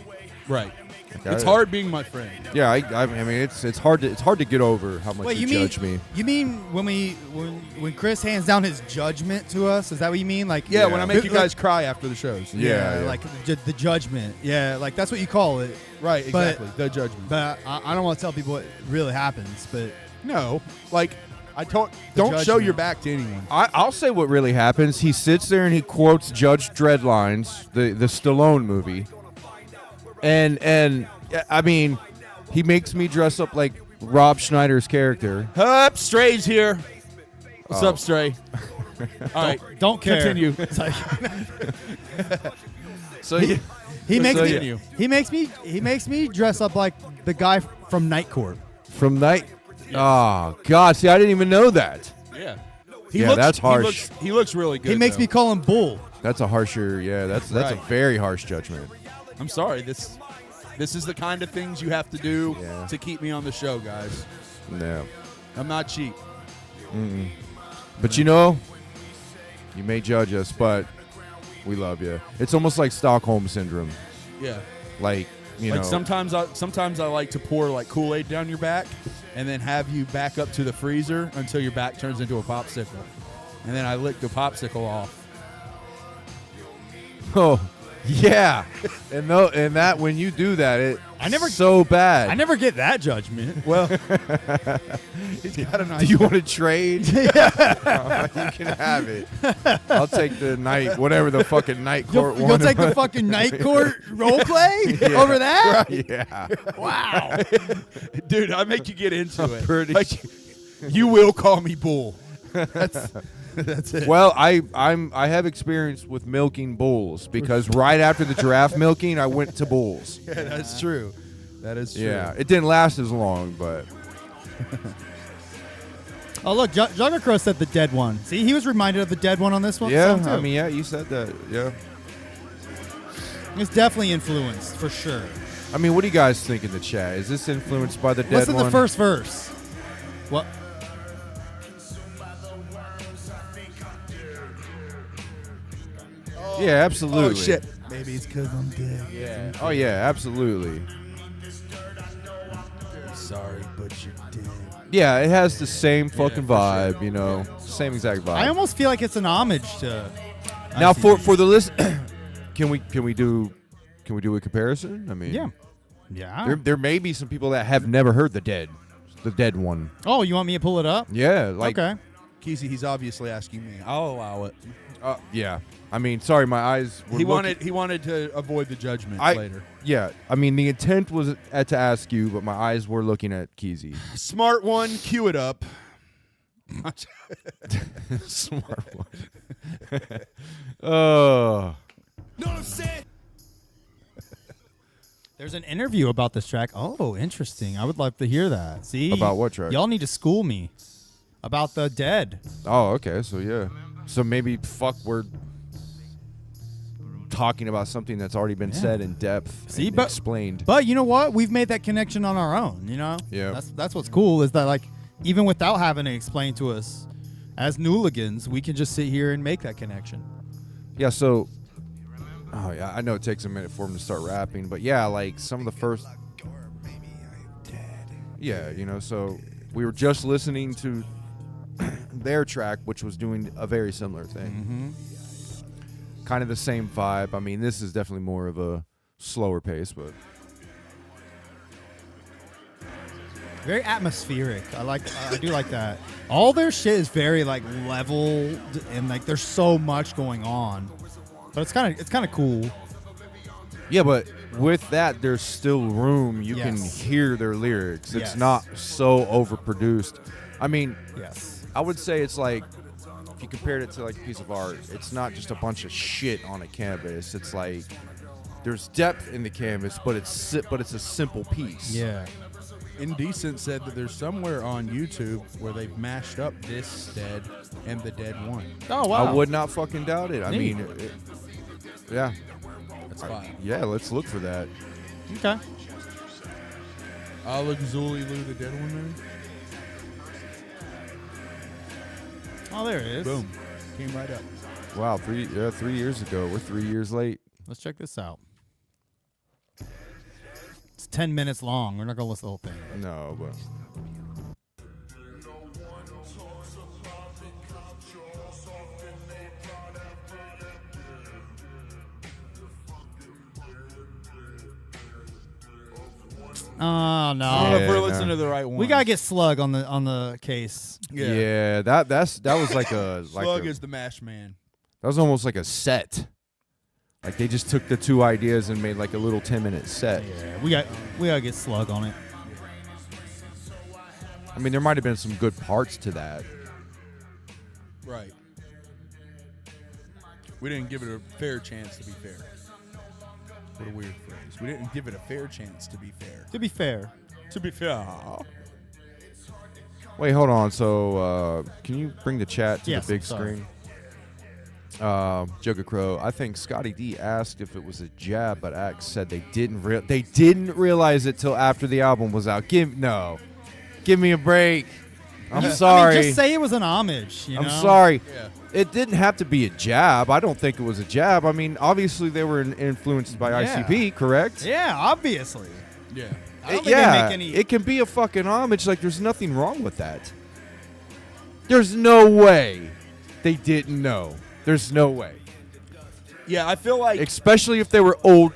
right? Okay. It's hard being my friend. yeah, I mean, it's hard to get over how much Wait, you you mean judge me. You mean when Chris hands down his judgment to us? Is that what you mean? Like Yeah, when I make you Like- guys cry after the shows. Yeah. like the judgment. Yeah, like that's what you call it. Right, But- exactly. The judgment. But I don't want to tell people what really happens. But No, like don't show judgment. your back to anyone. I'll say what really happens. He sits there and he quotes Judge Dredd lines, the Stallone movie, and I mean, he makes me dress up like Rob Schneider's character. Up, Stray's here. What's Oh. up, Stray? All right, don't care. continue. It's like, So yeah, he makes So, me. Continue. He makes me dress up like the guy from Night Court. from night. Oh God! See, I didn't even know that. Yeah, Yeah, that's harsh. He looks really good. He makes though. me call him Bull. That's a harsher. Yeah, that's Right. a very harsh judgment. I'm sorry. This is the kind of things you have to do Yeah. to keep me on the show, guys. No, I'm not cheap. but you know, you may judge us, but we love you. It's almost like Stockholm syndrome. Yeah. Like you Like know, sometimes I like to pour like Kool-Aid down your back and then have you back up to the freezer until your back turns into a popsicle. And then I lick the popsicle off. oh yeah, and that when you do that, so bad. I never get that judgment. Well, he's got a nice Do you want to trade? Yeah. You can have it. I'll take the night, whatever the fucking night court You'll one. take the fucking Night Court role play over that? Yeah. Wow. Dude, I make you get into it. pretty Like, you will call me bull. That's it. Well, I have experience with milking bulls because right after the giraffe milking, I went to bulls. Yeah, that's true. That is true. Yeah, it didn't last as long, but Oh, look, Jugger Crow said the dead one. See, he was reminded of the dead one on this one. yeah, song, too. I mean, yeah, you said that. Yeah, It's definitely influenced, for sure. I mean, what do you guys think in the chat? Is this influenced by the dead Listen to one? the first verse. What? Yeah, absolutely. Oh, shit. Maybe it's because I'm dead. Yeah. Oh yeah, absolutely. Sorry, but you're dead. Yeah, it has the same fucking for vibe, sure. you know, same exact vibe. I almost feel like it's an homage to. Now ICP. for the list, can we do a comparison? I mean, Yeah. there may be some people that have never heard the dead one. Oh, you want me to pull it up? Yeah, like Okay. Kesey, he's obviously asking me. I'll allow it. yeah. I mean, sorry, my eyes were He looking- wanted to avoid the judgment I- later. Yeah, I mean the intent was to ask you, but my eyes were looking at Keezy. Smart one, cue it up. Smart one. Oh. There's an interview about this track. Oh, interesting. I would love to hear that. See? About what track? Y'all need to school me about the dead. Oh, okay. So yeah. So maybe we're talking about something that's already been said in depth. See, and but explained. But you know what? We've made that connection on our own. You know. Yeah. That's what's cool is that like even without having to explain to us as Nooligans, we can just sit here and make that connection. Yeah, so I know it takes a minute for him to start rapping, but yeah, like some of the first yeah, you know, so we were just listening to their track, which was doing a very similar thing. kind of the same vibe. I mean, this is definitely more of a slower pace, but Very atmospheric. I do like that. All their shit is very like leveled and like there's so much going on. But it's kind of cool. yeah, but with that, there's still room. You can Yes. hear their lyrics. It's Yes. not so overproduced. I mean, Yes. I would say it's like, if you compared it to like a piece of art, it's not just a bunch of shit on a canvas. It's like there's depth in the canvas, but it's a simple piece. Yeah. Indecent said that there's somewhere on YouTube where they've mashed up this Dead and the Dead One. Oh wow. I would not fucking doubt it. I Neat. mean, yeah. That's fine. Yeah, let's look for that. Okay. I'll look Zuli Lou the Dead One, maybe? Oh, there it is. Boom. Came right up. Wow, 3 years ago. We're 3 years late. Let's check this out. It's 10 minutes long. We're not gonna listen to the whole thing. No, but Oh no. I don't know if Yeah, we're no. listening to the right one. We gotta get Slug on the case. yeah, that was like a Slug is the mash man. that was almost like a set. Like they just took the two ideas and made like a little 10-minute set. Yeah, we gotta get Slug on it. I mean, there might have been some good parts to that. Right. We didn't give it a fair chance to be fair. What a weird phrase. We didn't give it a fair chance to be fair. To be fair. To be fair. Wait, hold on. So, can you bring the chat to Yes, the big I'm sorry. screen? Joker Crow. I think Scotty D asked if it was a jab, but Axe said they didn't realize it till after the album was out. Give me a break. I'm sorry. I mean, just say it was an homage. You I'm know? sorry. Yeah. It didn't have to be a jab. I don't think it was a jab. I mean, obviously they were influenced by Yeah. ICP, correct? Yeah, obviously. Yeah. I don't think they yeah, make any. it can be a fucking homage. Like, there's nothing wrong with that. There's no way they didn't know. There's no way. Yeah, I feel like Especially if they're old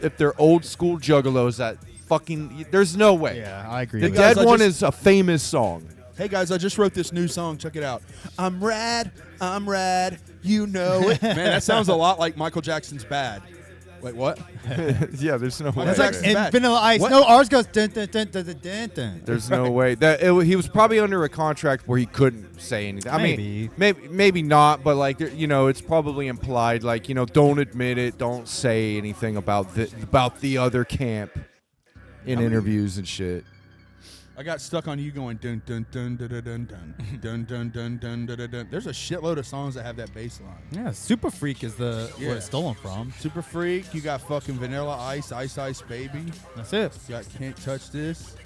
school juggalos that fucking. There's no way. Yeah, I agree. The with guys, Dead I One just- is a famous song. hey guys, I just wrote this new song. Check it out. I'm rad. You know it. Man, that sounds a lot like Michael Jackson's Bad. Wait, what? Yeah, there's no way. It's like Jackson's in back. Vanilla Ice. What? No, ours goes dun dun dun dun dun dun dun. There's no way that he was probably under a contract where he couldn't say anything. I Maybe. mean, maybe not, but like it's probably implied. Like don't admit it, don't say anything about the other camp in interviews and shit. I got stuck on you going dun dun dun dun dun dun dun dun dun dun dun dun. There's a shitload of songs that have that bass line. Yeah, Super Freak is where it's stolen from. Super Freak. You got fucking Vanilla Ice, Ice Ice Baby. That's it. You got Can't Touch This,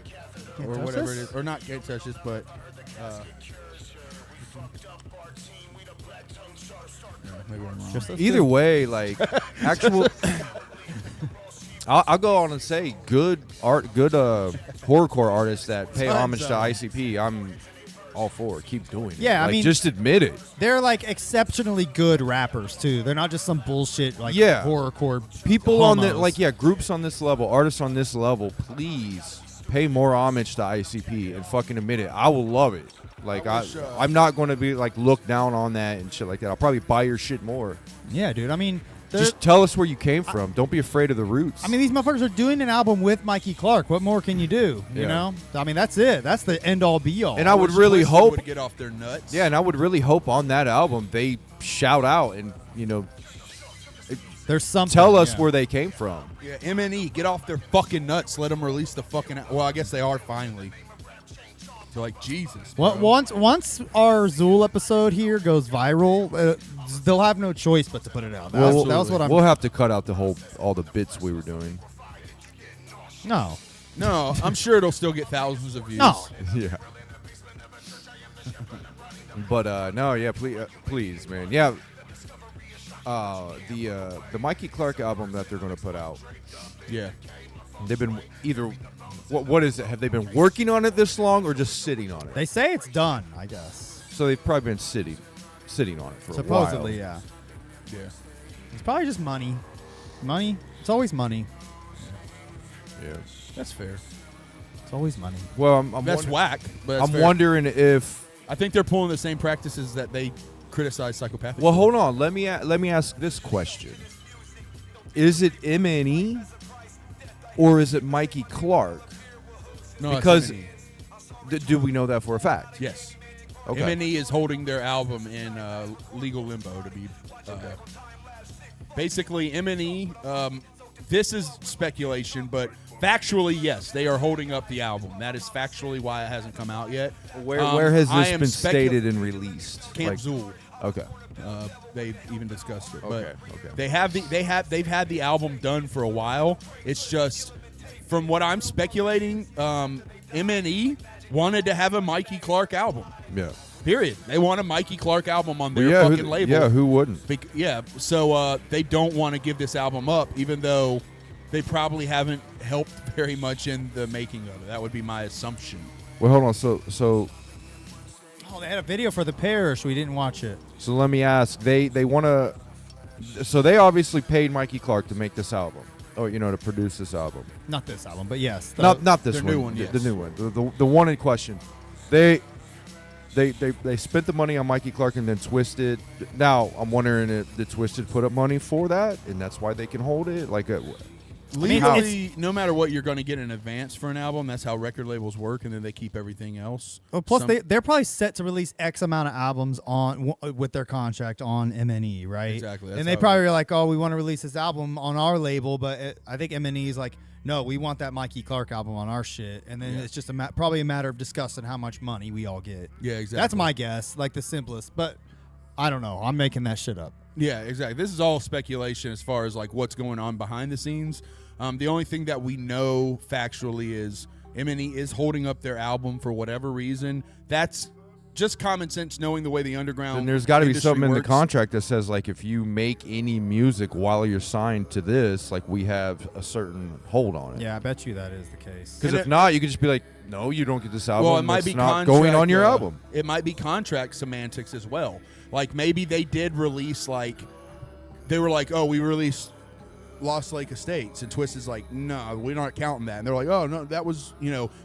or Touch whatever This? it is, or not Can't Touch This, but. Yeah, maybe I'm wrong. Just those Either two. way, like actual. I'll go on and say good horrorcore artists that pay homage to ICP. I'm all for it. Keep doing it. Yeah, I Like, mean- just admit it. They're like exceptionally good rappers too. They're not just some bullshit like Yeah. horrorcore People on the homos. groups on this level, artists on this level, please pay more homage to ICP and fucking admit it. I will love it. Like I'm not going to be like looked down on that and shit like that. I'll probably buy your shit more. Yeah, dude. I mean, they're- Just tell us where you came from. Don't be afraid of the roots. I mean, these motherfuckers are doing an album with Mikey Clark. What more can you do? You Yeah. know? I mean, that's it. That's the end all be all. and I would Wish really Twisted hope, would get off their nuts. yeah, and I would really hope on that album they shout out and There's something. tell us yeah. where they came from. Yeah, MNE, get off their fucking nuts. Let them release the fucking. Well, I guess they are finally. They're like Jesus. Well, bro. once our Zool episode here goes viral, they'll have no choice but to put it out. That was what I'm. We'll have to cut out all the bits we were doing. No. No, I'm sure it'll still get thousands of views. No. Yeah. But no, yeah, please, man, yeah. The Mikey Clark album that they're gonna put out. Yeah. They've been either. What is it? Have they been working on it this long or just sitting on it? They say it's done, I guess. So they've probably been sitting on it for Supposedly, a while. yeah. Yeah. It's probably just money. Money. It's always money. Yeah. That's fair. It's always money. Well, I'm That's wonder- whack. But that's I'm fair. wondering if. I think they're pulling the same practices that they criticize psychopathic. Well, for. hold on. Let me ask this question: is it MNE or is it Mikey Clark? No, it's Because M&E. do we know that for a fact? Yes. Okay. M&E is holding their album in legal limbo to be. Basically, M&E. This is speculation, but factually, yes, they are holding up the album. That is factually why it hasn't come out yet. Where has I this am been stated and released? Camp Like- Zool. Okay. They've even discussed it. Okay, But okay. they've had the album done for a while. It's just from what I'm speculating, M&E wanted to have a Mikey Clark album. Yeah. Period. They want a Mikey Clark album on their Yeah, fucking label. Yeah, who wouldn't? So they don't want to give this album up, even though they probably haven't helped very much in the making of it. That would be my assumption. Well, hold on. So Oh, they had a video for The Parish. We didn't watch it. let me ask. They want to. So they obviously paid Mikey Clark to make this album, or to produce this album. Not this album, but yes. Not this their one. new one, The yes. new one. The one in question. They spent the money on Mikey Clark and then Twisted. Now I'm wondering if the Twisted put up money for that, and that's why they can hold it. Like, Legally, no matter what, you're going to get in advance for an album. That's how record labels work, and then they keep everything else. Well, plus Some- they're probably set to release X amount of albums with their contract on M&E, right? Exactly, that's And how they it probably were like, "Oh, we want to release this album on our label," but I think M&E is like, "No, we want that Mikey Clark album on our shit." And then Yeah. it's just probably a matter of discussing how much money we all get. Yeah, exactly. That's my guess, like the simplest. But I don't know. I'm making that shit up. Yeah, exactly. This is all speculation as far as like what's going on behind the scenes. The only thing that we know factually is M&E is holding up their album for whatever reason. That's just common sense, knowing the way the underground. and there's got to be industry something in the works. contract that says like if you make any music while you're signed to this, like we have a certain hold on it. Yeah, I bet you that is the case. Because if not, you could just be like, no, you don't get this album. Well, it might It's be not contract, going on your album. It might be contract semantics as well. Like maybe they did release they were like, oh, we released Lost Lake Estates, and Twist is like, no, we're not counting that. And they're like, oh no, that was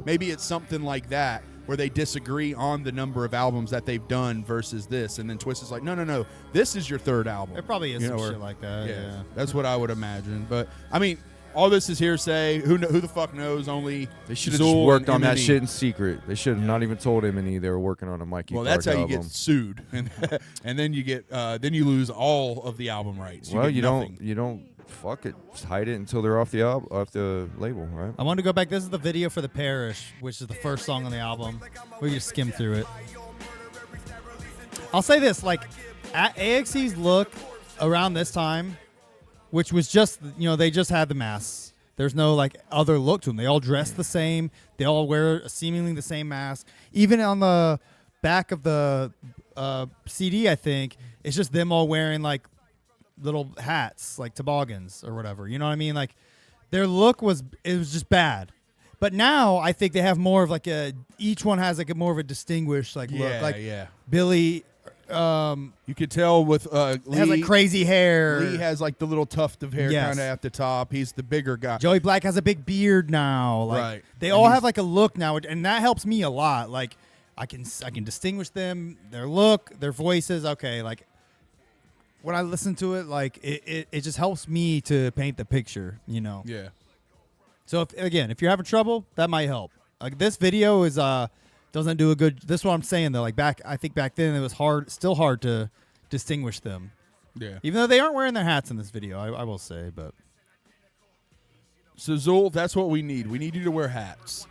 maybe it's something like that where they disagree on the number of albums that they've done versus this, and then Twist is like, no, this is your third album. There probably is some shit like that. Yeah. That's what I would imagine. But I mean, all this is hearsay. Who the fuck knows? Only They should have just Zool worked and on that M&E. shit in secret. They should have not even told M&E they were working on a Mikey Well, Clark that's how album. you get sued, and then you get then you lose all of the album rights. Well, get you nothing. don't fuck it. Just hide it until they're off the label, right? I want to go back. This is the video for The Parish, which is the first song on the album. We can just skim through it. I'll say this, like, at AXE's look around this time, which was just, they just had the masks. There's no, like, other look to them. They all dress the same. They all wear seemingly the same mask. Even on the back of the CD, I think, it's just them all wearing, like, little hats, like toboggans or whatever. You know what I mean? Like, their look was just bad. But now I think they have more of like each one has like a more of a distinguished like look. Like Billy, you could tell with Lee has like crazy hair. Lee has like the little tuft of hair Yes. kind of at the top. He's the bigger guy. Joey Black has a big beard now. Like, Right. They And all he's- have like a look now, and that helps me a lot. Like I can distinguish them, their look, their voices. Okay, like when I listen to it, like it just helps me to paint the picture. Yeah. So if you're having trouble, that might help. Like this video is doesn't do a good. This is what I'm saying though. Like I think back then it was still hard to distinguish them. Yeah. Even though they aren't wearing their hats in this video, I will say. But So Zool, that's what we need. We need you to wear hats.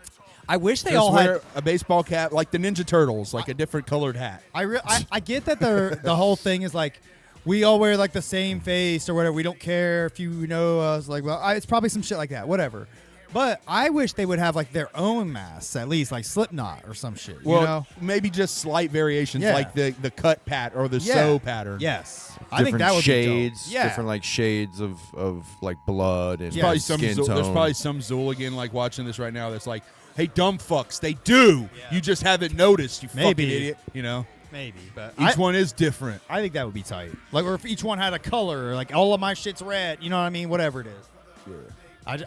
I wish they Just all wear had a baseball cap, like the Ninja Turtles, like a different colored hat. I get that the whole thing is like we all wear like the same face or whatever. We don't care if you know us. Like, well, it's probably some shit like that. Whatever. But I wish they would have like their own masks at least, like Slipknot or some shit. Well, maybe just slight variations, Yeah. like the cut pat or the sew pattern. Yes, I Different think that would shades, be dope. Yeah. different like shades of like blood and Probably some skin Zool, tone. there's probably some Zooligan like watching this right now that's like, "Hey, dumb fucks, they do. You just haven't noticed, you fucking Maybe. idiot." You know. Maybe, but Each one is different. I think that would be tight. Like, or if each one had a color, like all of my shit's red. You know what I mean? Whatever it is. Yeah.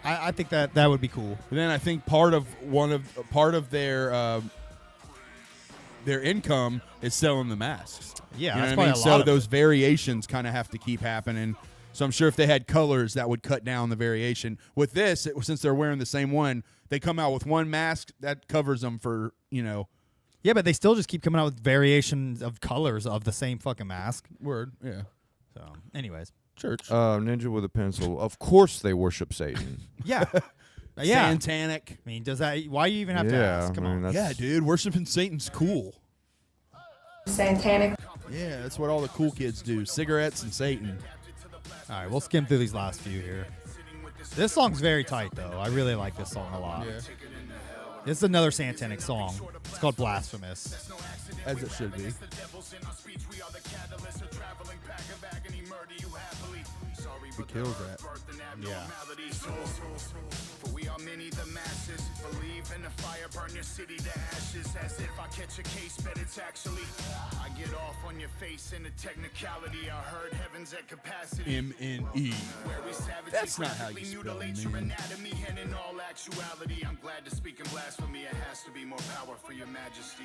I think that would be cool. But then I think part of their income is selling the masks. Yeah, you know that's what I mean. probably a So lot of those it. variations kind of have to keep happening. So I'm sure if they had colors, that would cut down the variation. With this, since they're wearing the same one, they come out with one mask that covers them for Yeah, but they still just keep coming out with variations of colors of the same fucking mask. Word. Yeah. So, anyways, church. Ninja with a pencil. Of course, they worship Satan. Yeah. Yeah. Satanic. I mean, does that? Why you even have to Yeah, ask? Come I mean, on. Yeah, dude. Worshiping Satan's cool. Santanic. Yeah, that's what all the cool kids do. Cigarettes and Satan. All right, we'll skim through these last few here. This song's very tight, though. I really like this song a lot. Yeah. This is another Santanic song. It's called Blasphemous. As it should be. He kills that. Yeah. For we are many the masses. Believe in the fire, burn your city to ashes. As if I catch a case, bet it's actually. I get off on your face in the technicality. I heard heaven's at capacity. M-N-E. Where we savagely That's not how you spell mutilate your man. anatomy, and in all actuality, I'm glad to speak in blasphemy. It has to be more power for your majesty.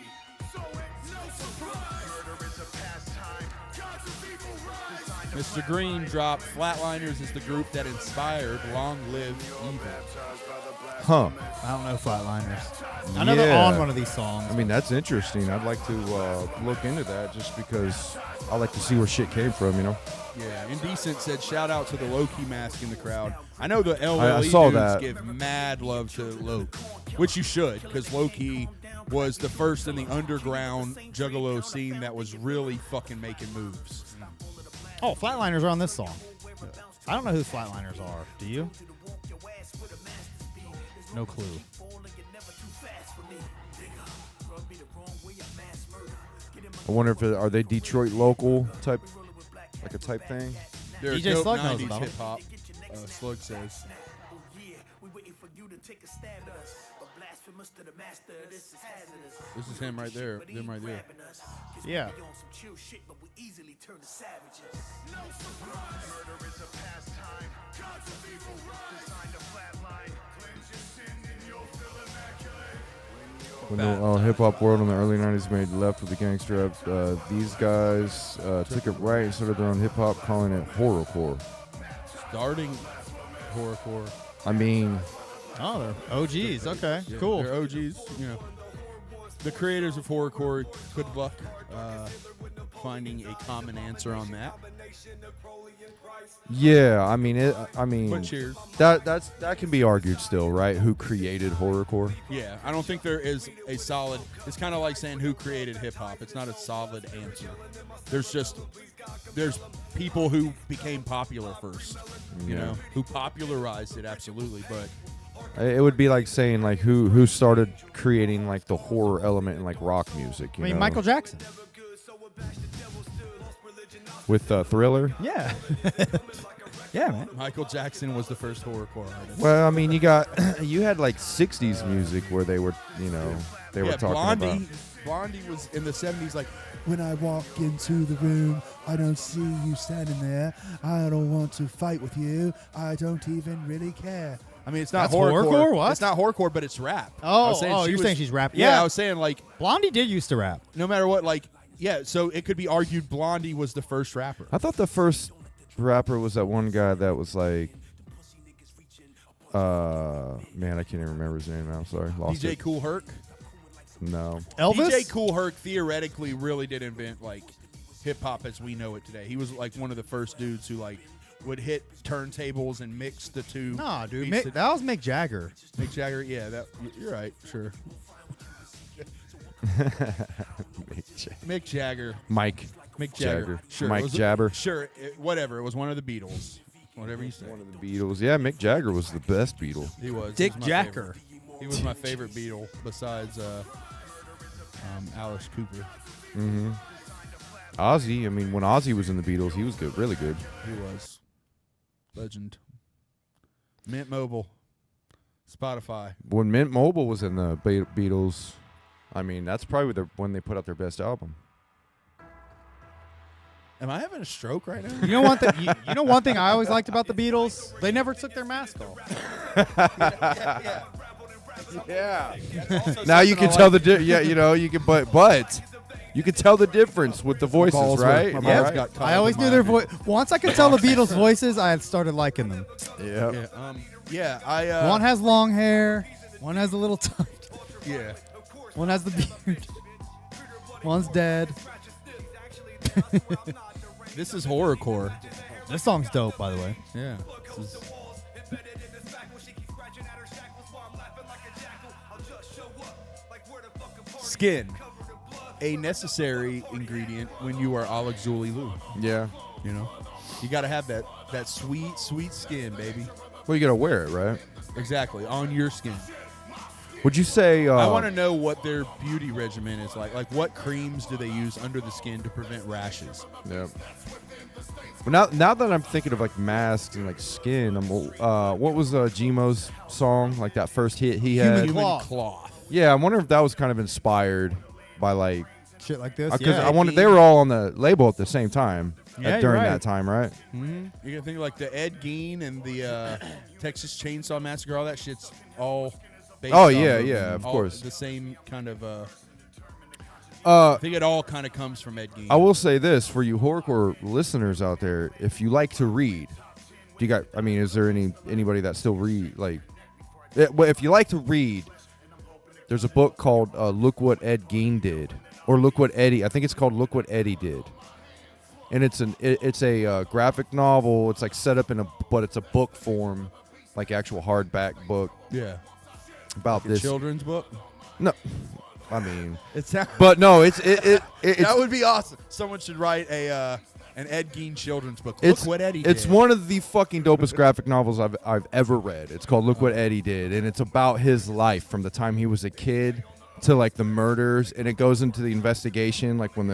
So it's no surprise. Murder is a pastime. Gods of evil rise. Mr. Green dropped Flatliners is the group that inspired Long Live Evil. Huh. I don't know Flatliners. I know they're on one of these songs. I mean, that's interesting. I'd like to look into that just because I like to see where shit came from, you know? Yeah, Indecent said shout out to the Loki mask in the crowd. I know the LLE I saw dudes that. give mad love to Loki, which you should, because Loki was the first in the underground Juggalo scene that was really fucking making moves. Oh, Flatliners are on this song. I don't know who Flatliners are. Do you? No clue. I wonder if are they Detroit local type, like a type thing? They're DJ dope Slug knows 90s about 'em. hip hop. Slug says. This is him right there. Them right there. Yeah. When the hip hop world in the early 90s made left with the gangster rap, these guys took it right and started their own hip hop, calling it horrorcore. Starting horrorcore. I mean, Oh, they're OGs. Okay, Yeah, cool. They're OGs. You know, the creators of horrorcore. Good luck finding a common answer on that. yeah, I But mean, cheers. that can be argued still, right? Who created horrorcore? Yeah, I don't think there is a solid. It's kind of like saying who created hip hop. It's not a solid answer. There's people who became popular first. You Yeah. know, who popularized it absolutely, but. It would be like saying like who started creating like the horror element in like rock music. I You mean, know? Michael Jackson. with Thriller. Yeah. Yeah, man. Michael Jackson was the first horrorcore artist. Well, I mean, you had like '60s music where they were, they were talking Blondie, about. Blondie was in the 70s like, when I walk into the room, I don't see you standing there. I don't want to fight with you. I don't even really care. I mean, it's not That's horrorcore. horrorcore? What? It's not horrorcore, but it's rap. Oh, you're saying she's rapping? Yeah, Yeah. I was saying like Blondie did used to rap. no matter what, like so it could be argued Blondie was the first rapper. I thought the first rapper was that one guy that was like, man, I can't even remember his name now. I'm sorry, lost DJ it. Kool Herc. No, Elvis? DJ Kool Herc theoretically really did invent like hip hop as we know it today. He was like one of the first dudes who like would hit turntables and mix the two. Nah, dude. beats That was Mick Jagger. Mick Jagger, yeah, you're right, sure. Mick Jagger. Mike. Mick Jagger. Sure. Mike it was Jabber. Sure, whatever. It was one of the Beatles. Whatever you say. One of the Beatles. Yeah, Mick Jagger was the best Beatle. He was. Dick He was my Jacker. favorite. He was my favorite Beatle besides Alice Cooper. Mm-hmm. Ozzy. I mean, when Ozzy was in the Beatles, he was good, really good. He was. Legend. Mint Mobile. Spotify. When Mint Mobile was in the Beatles, I mean, that's probably when they put out their best album. Am I having a stroke right now? You know one thing. You know one thing I always liked about the Beatles? They never took their mask off. Yeah. Now you can tell the you can but you can tell the difference with the voices, balls were- right? my Am I balls right? got caught I up always in knew my- their voice. Once I could tell the Beatles' voices, I had started liking them. Yep. Yeah. I. One has long hair. One has a little tuft. Yeah. One has the beard. One's dead. This is horrorcore. This song's dope, by the way. Yeah. Skin, a necessary ingredient when you are Alex Zululu. Yeah. You know, you got to have that sweet, sweet skin, baby. Well, you gotta wear it, right? Exactly, on your skin. Would you say? I want to know what their beauty regimen is like. Like, what creams do they use under the skin to prevent rashes? Yep. But now that I'm thinking of like masks and like skin, what was Gmo's song? Like that first hit he had. Human cloth. Yeah, I wonder if that was kind of inspired by like shit like this. Because Yeah. I wanted they were all on the label at the same time Yeah, during you're right. that time, right? Mm-hmm. You can think like the Ed Gein and the Texas Chainsaw Massacre. All that shit's all. Based Oh, off yeah, yeah, of all course. The same kind of. I think it all kind of comes from Ed Gein. I will say this for you horrorcore listeners out there: if you like to read, do you got? I mean, is there anybody that still read? Like, well, if you like to read, there's a book called "Look What Ed Gein Did," or "Look What Eddie." I think it's called "Look What Eddie Did," and it's a graphic novel. It's like set up but it's a book form, like actual hardback book. Yeah. About Like a this children's book. No, I mean, but no, it's that would be awesome. Someone should write an Ed Gein children's book. Look what Eddie did. It's one of the fucking dopest graphic novels I've ever read. It's called Look What Eddie Did, and it's about his life from the time he was a kid to like the murders, and it goes into the investigation, like when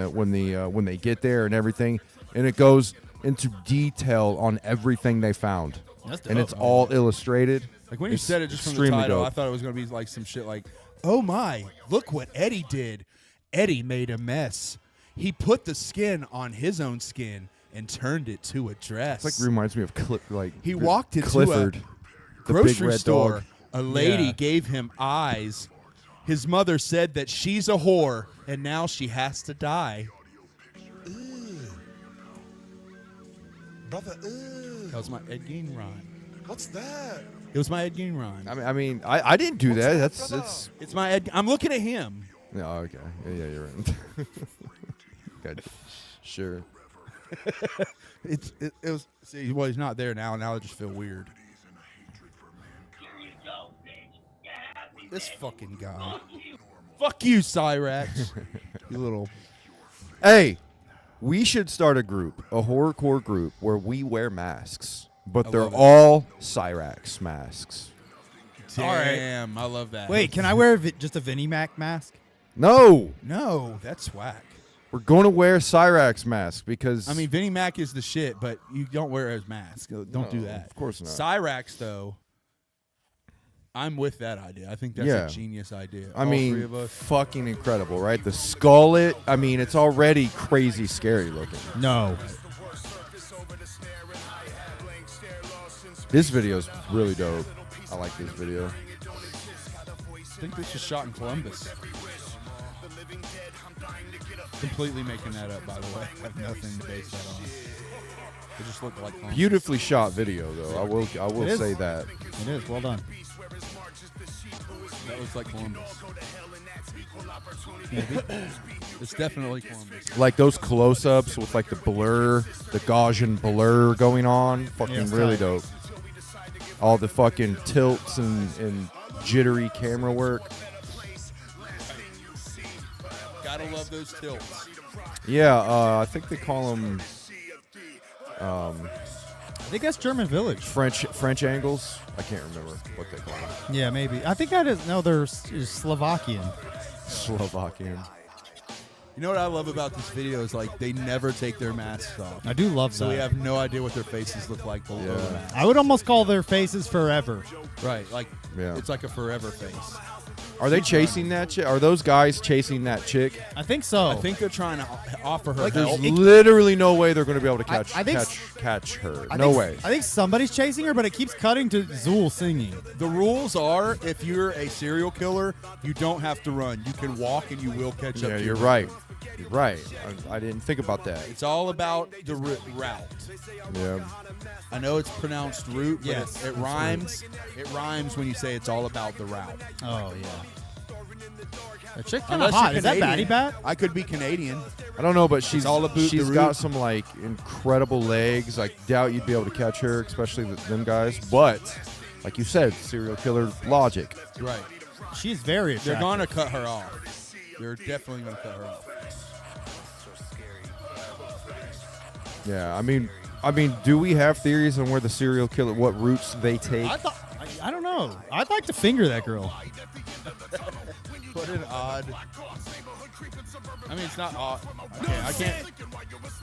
they get there and everything, and it goes into detail on everything they found. That's and dope. it's all illustrated. Like when you It's said it just from the extremely title, dope. I thought it was going to be like some shit like, oh my, look what Eddie did. Eddie made a mess. He put the skin on his own skin and turned it to a dress. It's like reminds me of He walked into Clifford, a the big grocery red store. dog. A lady Yeah. gave him eyes. His mother said that she's a whore and now she has to die. Brother, That was my Ed Gein rhyme. what's that? It was my Ed Gein rhyme. I mean, I didn't do that. That's It's my Ed. I'm looking at him. no, okay. Yeah, you're right. Good. Sure. It was. See, well, he's not there now. Now I just feel weird. This fucking guy. Fuck you, Cyrax. You little. Hey, we should start a group, a horrorcore group, where we wear masks, but I they're love it. all Cyrax masks. Damn, I love that. Wait, can I wear just a Vinnie Mac mask? No, No, that's whack. we're going to wear Cyrax masks because I mean, Vinnie Mac is the shit, but you don't wear his mask. Don't do No, that. of course not. Cyrax, though, I'm with that idea. I think that's Yeah. a genius idea. I All three mean, of us. fucking incredible, right? The skullet. I mean, it's already crazy scary looking. No. This video's really dope. I like this video. I think this was shot in Columbus. Completely making that up, by the way. I have nothing to base that on. It just looked like Columbus. Beautifully shot video, though. I will It is. say that. It is. Well done. That was like Columbus. Maybe. It's definitely Columbus. Like those close-ups with like the blur, the Gaussian blur going on. Fucking Yeah, it's really tight. dope. All the fucking tilts and jittery camera work. Gotta love those tilts. Yeah, I think they call them I think that's German Village. French angles. I can't remember what they call them. Yeah, maybe. I think that is. No, they're Slovakian. Slovakian. You know what I love about this video is like they never take their masks off. I do love So that. we have no idea what their faces look like below the mask. I would almost call their faces forever. Right, like Yeah. it's like a forever face. Are they chasing that chick? Are those guys chasing that chick? I think so. I think they're trying to offer her Like, help. there's literally no way they're going to be able to catch I think catch her. I No think- way. I think somebody's chasing her, but it keeps cutting to Zool singing. The rules are, if you're a serial killer, you don't have to run. You can walk and you will catch up Yeah, to you're her. right. You're right. I didn't think about that. It's all about the route. Yeah. I know it's pronounced route, but Yes, it rhymes. It rhymes when you say it's all about the route. Oh yeah. The chick kind of Unless hot. you're Is that Canadian. Batty Bat? I could be Canadian. I don't know, but she's all about the she's root. got some like incredible legs. Like, doubt you'd be able to catch her, especially them guys. But like you said, serial killer logic. Right. She's very attractive. They're going to cut her off. They're definitely going to cut her off. Yeah, I mean, do we have theories on where the serial killer, what routes they take? I don't know. I'd like to finger that girl. What an odd. I mean, it's not odd. Okay, I can't.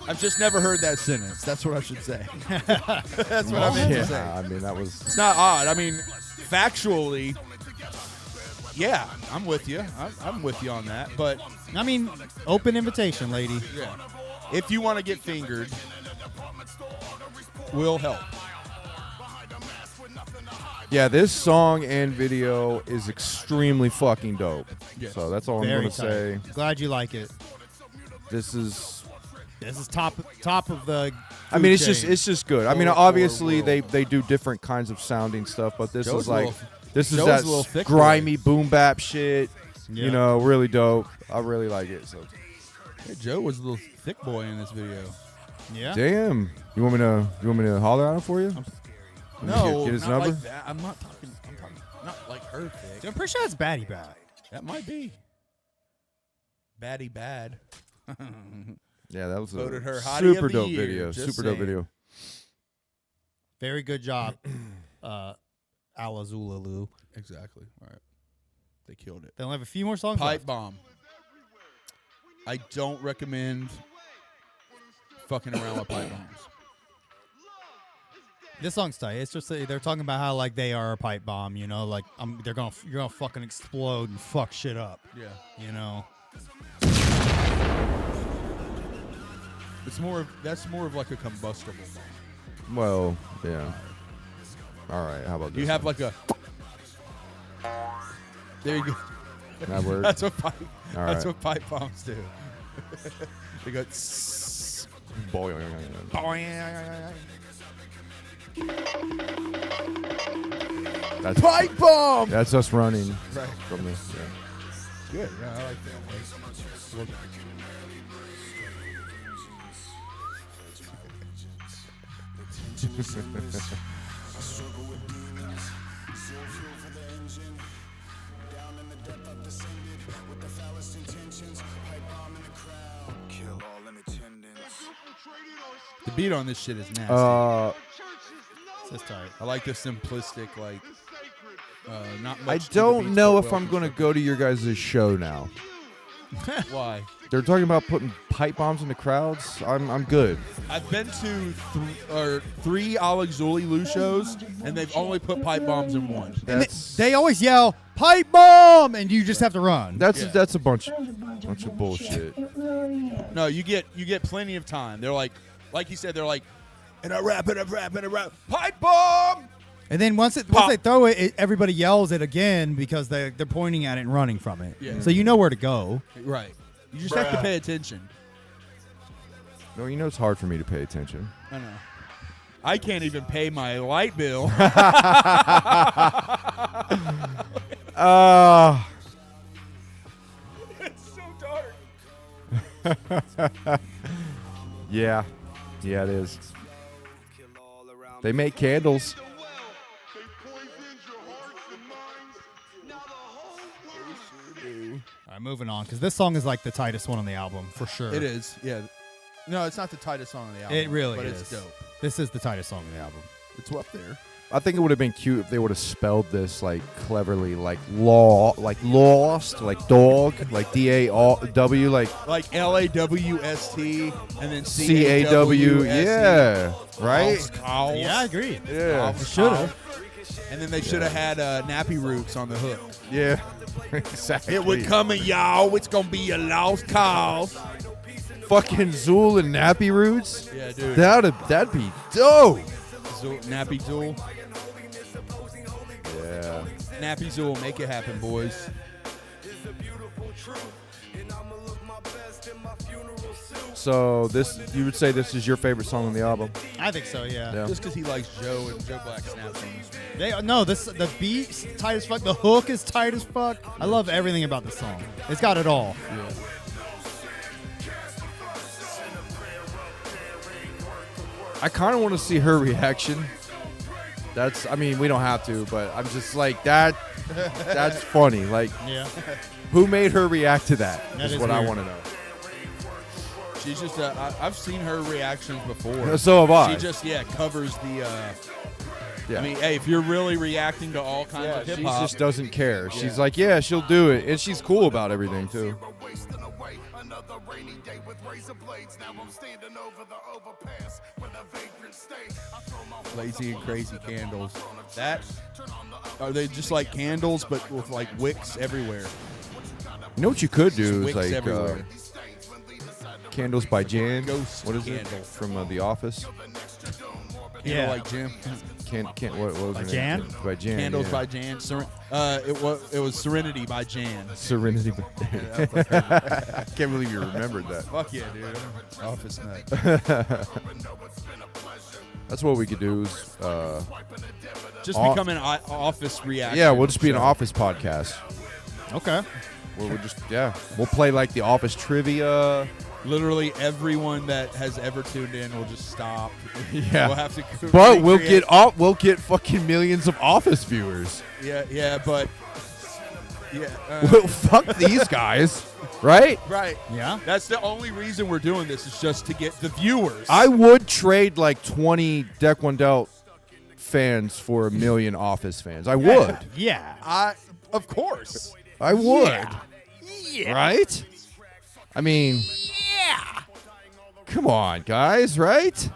I've just never heard that sentence. That's what I should say. That's what I meant to say. Yeah, I mean, that was. It's not odd. I mean, factually, yeah, I'm with you. I'm with you on that. But I mean, open invitation, lady. yeah, if you want to get fingered, we'll help. Yeah, this song and video is extremely fucking dope. Yes. So that's all I'm Very going to say. tight. Glad you like it. This is. This is top of the. I mean, food it's chain. just good. I mean, Or obviously world. they do different kinds of sounding stuff, but this Joe's is like a little- this is Joe's that a little thick grimy boom bap shit. Yeah. You know, really dope. I really like it. So Hey, Joe was a little thick boy in this video. Yeah. damn, you want me to holler at him for you? No, get his not number. like that. I'm talking not like her thick. I'm pretty sure that's Batty Bat. That might be. Baddie bad. Yeah, that was a Voted her hottie super of the dope year, video. just Super dope saying. video. Very good job, Alazulalu. Exactly. All right. They killed it. They only have a few more songs Pipe left. bomb. I don't recommend fucking around with pipe bombs. This song's tight. It's just they're talking about how like they are a pipe bomb, you know, like you're gonna fucking explode and fuck shit up, Yeah. you know. That's more of like a combustible bomb. Well, yeah. All right, how about this? You have one? like a. There you go. That works? That's what pipe. All That's right. what pipe bombs do. They go. tss, Boing. boing. That's Pipe bomb. That's us running Right. from this. Yeah. Good. Yeah, I like that. Look. The beat on this shit is nasty. It's tight. I like the simplistic, like, not much. I to the don't beats, know but if well I'm going to go to your guys' show now. Why? They're talking about putting pipe bombs in the crowds. I'm good. I've been to three Alex Zululu shows, and they've only put pipe bombs in one. They always yell pipe bomb, and you just have to run. That's a bunch of bullshit. No, you get plenty of time. They're like you said, they're like, and I rap, pipe bomb. And then once they throw it, everybody yells it again because they're pointing at it and running from it. Yeah. So you know where to go. Right. You just have to pay attention. No, you know it's hard for me to pay attention. I know. I can't even pay my light bill. It's so dark. Yeah, it is. They make candles. All right, moving on, because this song is like the tightest one on the album for sure. It is, yeah. No, it's not the tightest song on the album. It really but is. it's dope. This is the tightest song on the album. It's up there. I think it would have been cute if they would have spelled this like cleverly, like lost, like dog, like DAW, like LAWST and then CAW. Yeah, right. Cows. Yeah, I agree. Yeah, Should have. And then they should have had Nappy Roots on the hook. Yeah, exactly. It would come at y'all. It's gonna be a lost cause. Fucking Zool and Nappy Roots. Yeah, dude. That'd be dope. Nappy Zool. Yeah. Nappy Zool, make it happen, boys. So you would say this is your favorite song on the album? I think so. Yeah. Just because he likes Joe and Joe Black snaps on this one. The beat's tight as fuck. The hook is tight as fuck. I love everything about the song. It's got it all. Yeah. I kind of want to see her reaction. I mean, we don't have to, but I'm just like that. That's funny. Like, Yeah. who made her react to that? That Is is what I weird. want to know. She's just, I've seen her reactions before. So have I. She just, covers the, Yeah. I mean, hey, if you're really reacting to all kinds of She hip hop. just doesn't care. She's Yeah. like, yeah, she'll do it, and she's cool about everything too. Lazy and Crazy Candles. Are they just like candles, but with like wicks everywhere? You know what you could do is Wicks like everywhere. Candles by Jan. Ghost What is candle. it from The Office? Candle like Jim. What was By her name? Jan? By Jan. Candles yeah. by Jan. It was Serenity by Jan. Serenity. I can't believe you remembered that. Fuck yeah, dude. I'm Office nut. That's what we could do is Just become an Office reaction. yeah, we'll just be an show. Office podcast. Okay. Where we'll just we'll play like the Office trivia. Literally everyone that has ever tuned in will just stop. Yeah. We'll have to But we'll recreate- we'll get fucking millions of Office viewers. Yeah, but Well, fuck these guys, right? right. Yeah. That's the only reason we're doing this is just to get the viewers. I would trade like 20 Deck One Dealt fans for 1 million Office fans. I would. Yeah. Of course. I would. Yeah. Right? I mean, come on, guys, right?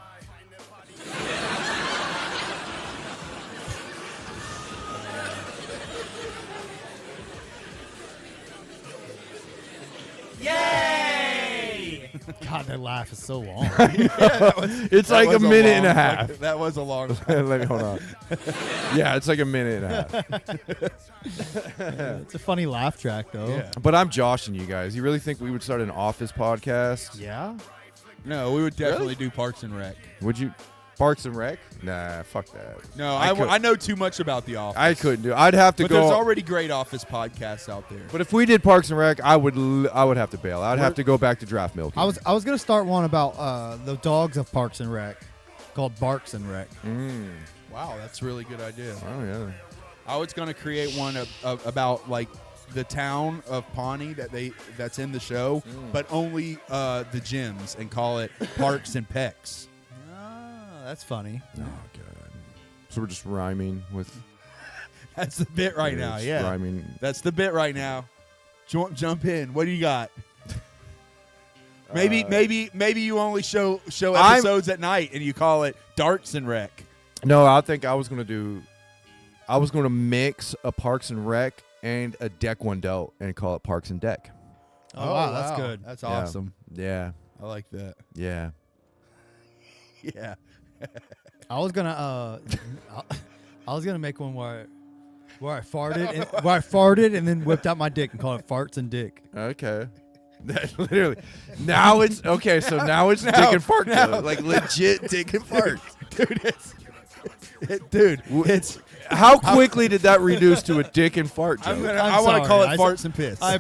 Yay! God, that laugh is so long. It's like a minute and a half. That was a long Let me hold on. Yeah, it's like a minute and a half. It's a funny laugh track, though. Yeah. But I'm joshing you guys. You really think we would start an Office podcast? Yeah. No, we would definitely do Parks and Rec. Would you? Parks and Rec? Nah, fuck that. No, could- I know too much about The Office. I couldn't do it. I'd have to But go. there's already great Office podcasts out there. But if we did Parks and Rec, I would have to bail. I'd have to go back to draft milk. I was gonna start one about the dogs of Parks and Rec, called Barks and Rec. Wow, that's a really good idea. Oh yeah. I was going to create one about like the town of Pawnee that's in the show, but only the gyms, and call it Parks and Pecs. That's funny. Oh god. So we're just rhyming with. That's the bit right now. It's Yeah, rhyming. that's the bit right now. Jump in. What do you got? Maybe you only show episodes at night and you call it Darts and Rec. No, I think I was gonna mix a Parks and Rec and a Deck One Dealt and call it Parks and Deck. Oh, wow, that's good. That's Yeah. awesome. Yeah. I like that. Yeah. Yeah. I was gonna make one where I farted and then whipped out my dick and called it Farts and Dick. Okay. That literally. Now it's okay. So now it's Dick and Fart, though. Like legit Dick and Fart. It's How quickly did that reduce to a Dick and Fart joke? I want to call it sorry. Farts and Piss. I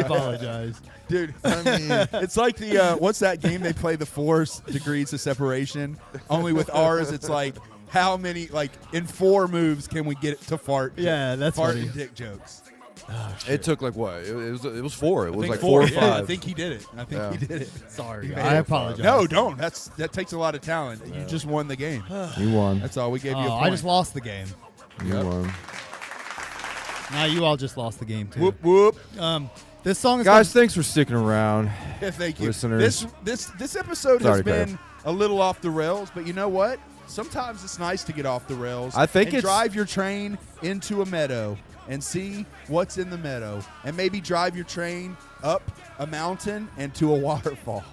apologize. Dude, I mean, it's like the what's that game they play, the 4 degrees of separation? Only with ours, it's like how many, like in 4 moves can we get it to fart? Yeah, that's fart funny. and dick jokes. It took like what? It was 4. It was like 4 4 or 5. I think he did it. Yeah. He did it. Sorry, He I made it. apologize. No, don't. That takes a lot of talent. You just won the game. You won. That's all. We gave you a Oh, point. I just lost the game. You won. Now you all just lost the game too. Whoop whoop. This song is Guys, thanks for sticking around. Yeah, thank you. Listeners. This episode Sorry, has been a little off the rails, but you know what? sometimes it's nice to get off the rails. I think and it's- drive your train into a meadow and see what's in the meadow, and maybe drive your train up a mountain and to a waterfall.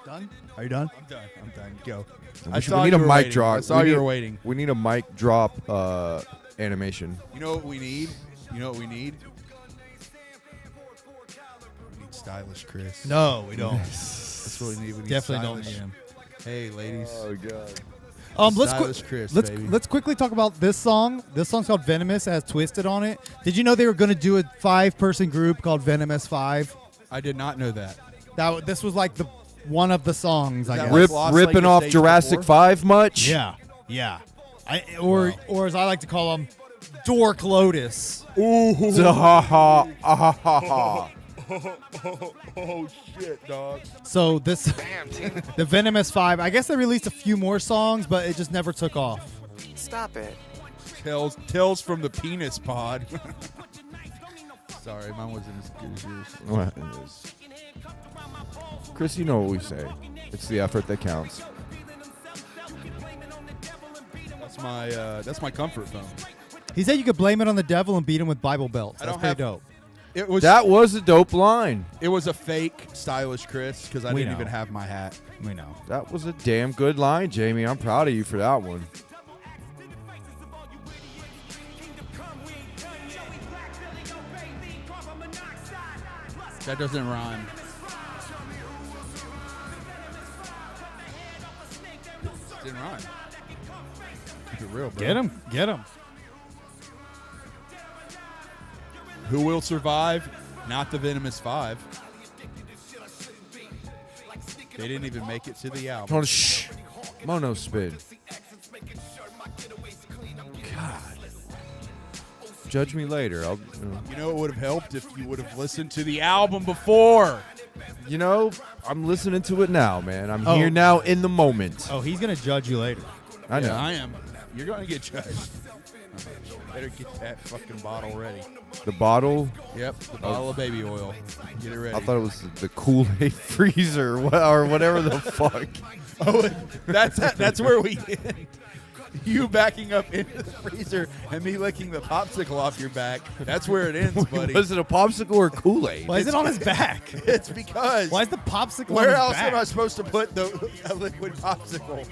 Done? Are you done? I'm done. I'm done. Go. We need a mic drop. I saw you were waiting. We need a mic drop animation. You know what we need? You know what we need? We need stylish Chris. No, we don't. That's what we need. We need Definitely don't stylish. need him. Hey, ladies. Oh god. Stylish Chris, baby. let's quickly talk about this song. This song's called Venomous. It has Twisted on it. Did you know they were going to do a 5-person group called Venomous 5? I did not know that. This was like the one of the songs. I that guess. like Lost Lake Ripping the off stage Jurassic before? 5 much? Yeah, yeah. Or as I like to call them, Dork Lotus. Ha ha ha ha ha. Oh shit, dog. So this, the Venomous 5. I guess they released a few more songs, but it just never took off. Stop it. Tales from the penis pod. Sorry, mine wasn't as good as yours. What is? Chris, you know what we say. It's the effort that counts. That's my comfort phone. He said you could blame it on the devil and beat him with Bible belts. I That's don't pretty have- dope. That was a dope line. It was a fake stylish Chris because I We didn't know. even have my hat. We know. That was a damn good line, Jamie. I'm proud of you for that one. That doesn't rhyme. Didn't rhyme. Keep it real, bro. Get him. Get him. Who will survive? Not the Venomous 5. They didn't even make it to the album. Hold on, shh. Mono spin. God. Judge me later. You know it would have helped if you would have listened to the album before. You know, I'm listening to it now, man. I'm Oh. here now in the moment. Oh, he's gonna judge you later. I know. Yeah, I am. You're going to get judged. Better get that fucking bottle ready. The bottle. Yep, the bottle of baby oil. Get it ready. I thought it was the Kool-Aid freezer or whatever the fuck. Oh, that's where we end. You backing up into the freezer and me licking the popsicle off your back. That's where it ends, buddy. Was it a popsicle or Kool-Aid? Why is it on his back? It's because. Why is the popsicle on Where his else back? am I supposed to put a liquid popsicle?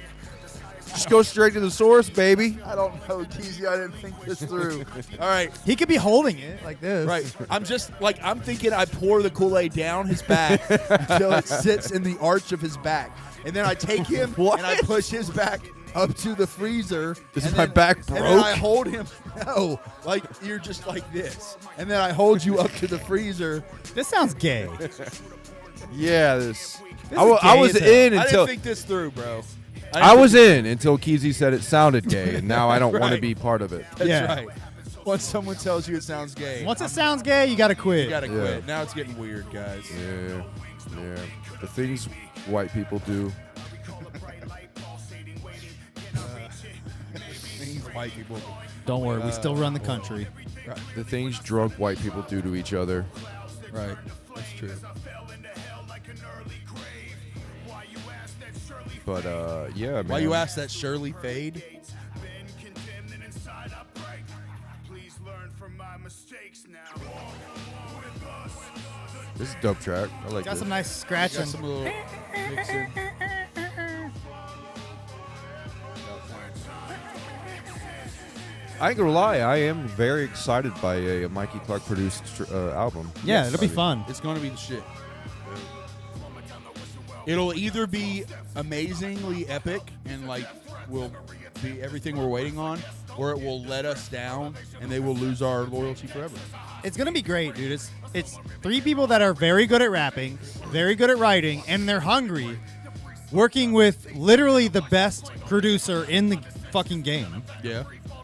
Just go straight to the source, baby. I don't know, Keezy. I didn't think this through. All right. He could be holding it like this. Right. I'm thinking I pour the Kool-Aid down his back until it sits in the arch of his back. And then I take him and I push his back up to the freezer. Is and my then- back And then I broke? hold him. No, like you're just like this. And then I hold you up to the freezer. This sounds gay. Yeah, This I is gay was as hell. in I until didn't think this through, bro. I was in until Keezy said it sounded gay, and now I don't want to Right. be part of it. That's Yeah. right. Once someone tells you it sounds gay, Once it sounds gay, you gotta quit. you gotta Yeah. quit. Now it's getting weird, guys. Yeah, yeah. The things white people do. Things white people. Don't worry, we still run the country. The things drunk white people do to each other. Right. That's true. But yeah, man. Why you ask that Shirley Fade? This is a dope track. I like Got this. some nice scratching. Got some little mixing. I ain't gonna lie, I am very excited by a Mikey Clark produced album. Yeah, it'll be fun. It's going to be the shit. It'll either be amazingly epic and like will be everything we're waiting on, or it will let us down and they will lose our loyalty forever. It's gonna be great, dude. It's three people that are very good at rapping, very good at writing, and they're hungry, working with literally the best producer in the fucking game. Yeah.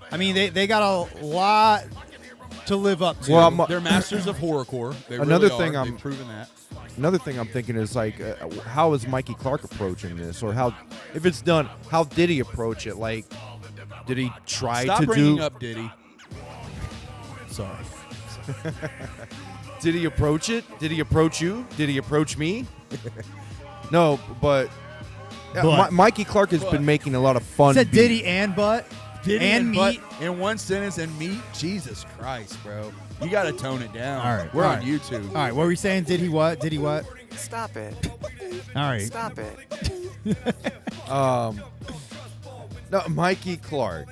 I mean, they got a lot to live up to. Well, They're masters of horrorcore. They Another really thing are. I'm- They've proven that. Another thing I'm thinking is like, how is Mikey Clark approaching this, or how, if it's done, how did he approach it? Like, did he try Stop to bringing do? up Diddy. Sorry. Did he approach it? Did he approach you? Did he approach me? No, but But. Mikey Clark has been making a lot of fun. Said beats. Diddy and Butt. Diddy and butt meat. in one sentence and meat. Jesus Christ, bro. You got to tone it down. All right. We're all on right. YouTube. All right. What were you saying? Did he what? Did he what? Stop it. All right. Stop it. No, Mikey Clark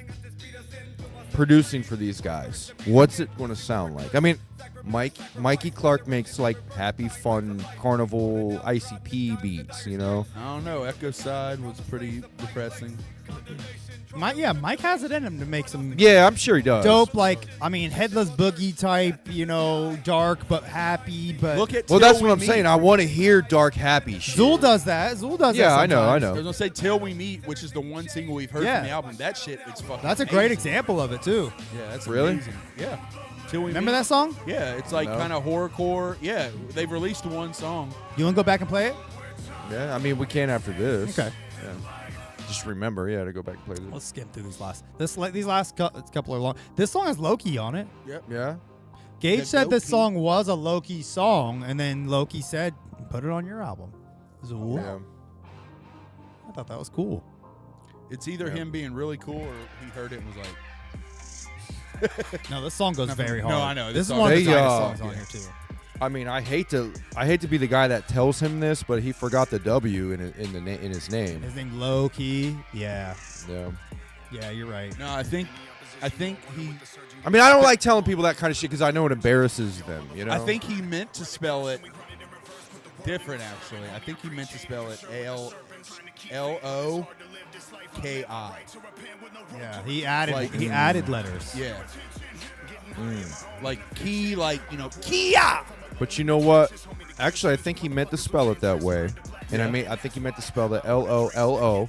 producing for these guys. What's it going to sound like? I mean, Mikey Clark makes like happy, fun, carnival ICP beats. You know. I don't know. Echo Side was pretty depressing. Mike has it in him to make some Yeah, I'm sure he does. dope, like, I mean, Headless Boogie type, you know, dark but happy. But Look at Well, Till that's We what I'm Meet. saying. I want to hear dark, happy shit. Zool does that. Zool does that. Yeah, I know, sometimes. I was gonna say Till We Meet, which is the one single we've heard Yeah. from the album. That shit is fucking. That's a great amazing. example of it too. Yeah, that's Really? amazing. Yeah. Till We Remember Meet. that song? Yeah, it's like No. kind of horrorcore. Yeah, they've released one song. You want to go back and play it? Yeah, I mean, we can after this. Okay. Yeah. Just remember, to go back and play this. Let's skim through these last. These last couple are long. This song has Loki on it. Yep. Yeah. Gage The said this Loki. song was a Loki song, and then Loki said, "Put it on your album." Zool. Yeah. I thought that was cool. It's either him being really cool or he heard it and was like, No, this song goes Nothing- very no, hard. I know, This this is song- one of the They, tightest uh, songs on yeah. here too. I mean, I hate to be the guy that tells him this, but he forgot the W in his name. His name Loki. Yeah. Yeah. Yeah, you're right. no, I think he. I mean, I don't like telling people that kind of shit because I know it embarrasses them. You know. I think he meant to spell it different. Actually, I think he meant to spell it Loki. Yeah, he added Like- added letters. Yeah. Like key, like Kia. But you know what? Actually, I think he meant to spell it that way, and I think he meant to spell the LOLO,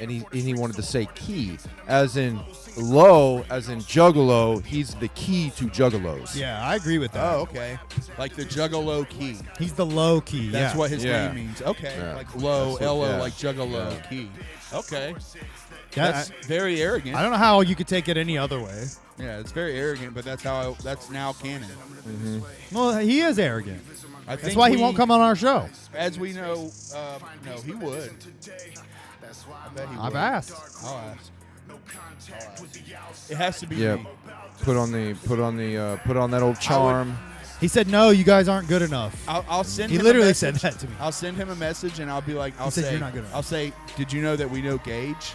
and he wanted to say key, as in low, as in juggalo. He's the key to juggalos. Yeah, I agree with that. Oh, okay. Like the Juggalo Key. He's the low key. That's yeah. what his Yeah. name means. Okay. Yeah. Like low, That's what- L-O, yeah. like Juggalo Yeah. Key. Okay. Yeah, That's very arrogant. I don't know how you could take it any other way. Yeah, it's very arrogant, but that's now canon. Well, he is arrogant. I That's think why he won't come on our show. As we know, no, he would. I bet he would. I've asked. I'll ask. It has to be Yeah. me. Put on that old charm. He said, "No, you guys aren't good enough." I'll send He him literally a said message. that to me. I'll send him a message and I'll be like, I'll said, say, "You're not good enough." I'll say, did you know that we know Gage?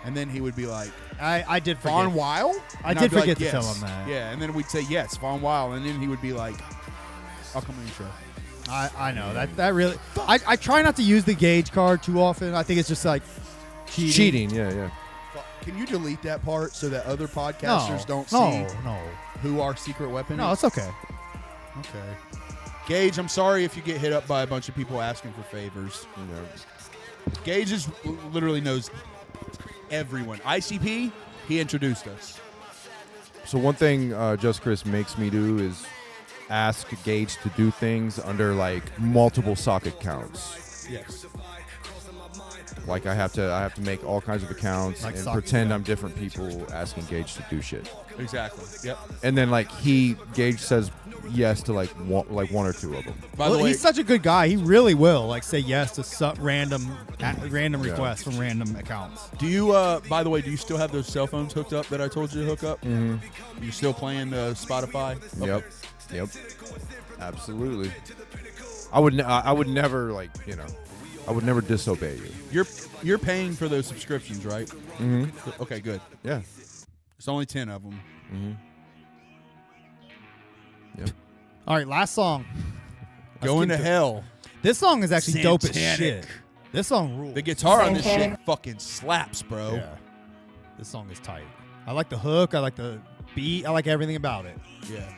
And then he would be like, I did forget. Vaughn Weil? I And did I'd be like, forget to yes. tell him that. Yeah, and then we'd say, yes, Vaughn Weil. And then he would be like, I'll come on your show. I know that really. I try not to use the Gage card too often. I think it's just like cheating. Yeah. Can you delete that part so that other podcasters don't see No. who our secret weapon No, is? it's okay. Okay. Gage, I'm sorry if you get hit up by a bunch of people asking for favors. Gage literally knows everyone. ICP, he introduced us. So one thing Just Chris makes me do is ask Gage to do things under like multiple sock accounts. Yes. Like I have to make all kinds of accounts Like and sock pretend accounts. I'm different people asking Gage to do shit. Exactly. Yep. And then like Gage says yes to like one or two of them. By the Well, way, he's such a good guy. He really will like say yes to some random requests from random accounts. do you, by the way, do you still have those cell phones hooked up that I told you to hook up? Mm-hmm. You're still playing Spotify? Okay. Yep. Absolutely. I would never like, I would never disobey you. You're paying for those subscriptions, right? Mm-hmm. Okay, good. Yeah. It's only 10 of them. Mm-hmm. Yep. All right, last song. Going to hell. This song is actually dope as Satanic. shit. This song rules. The guitar on this shit fucking slaps, bro. Yeah. This song is tight. I like the hook. I like the beat. I like everything about it. Yeah.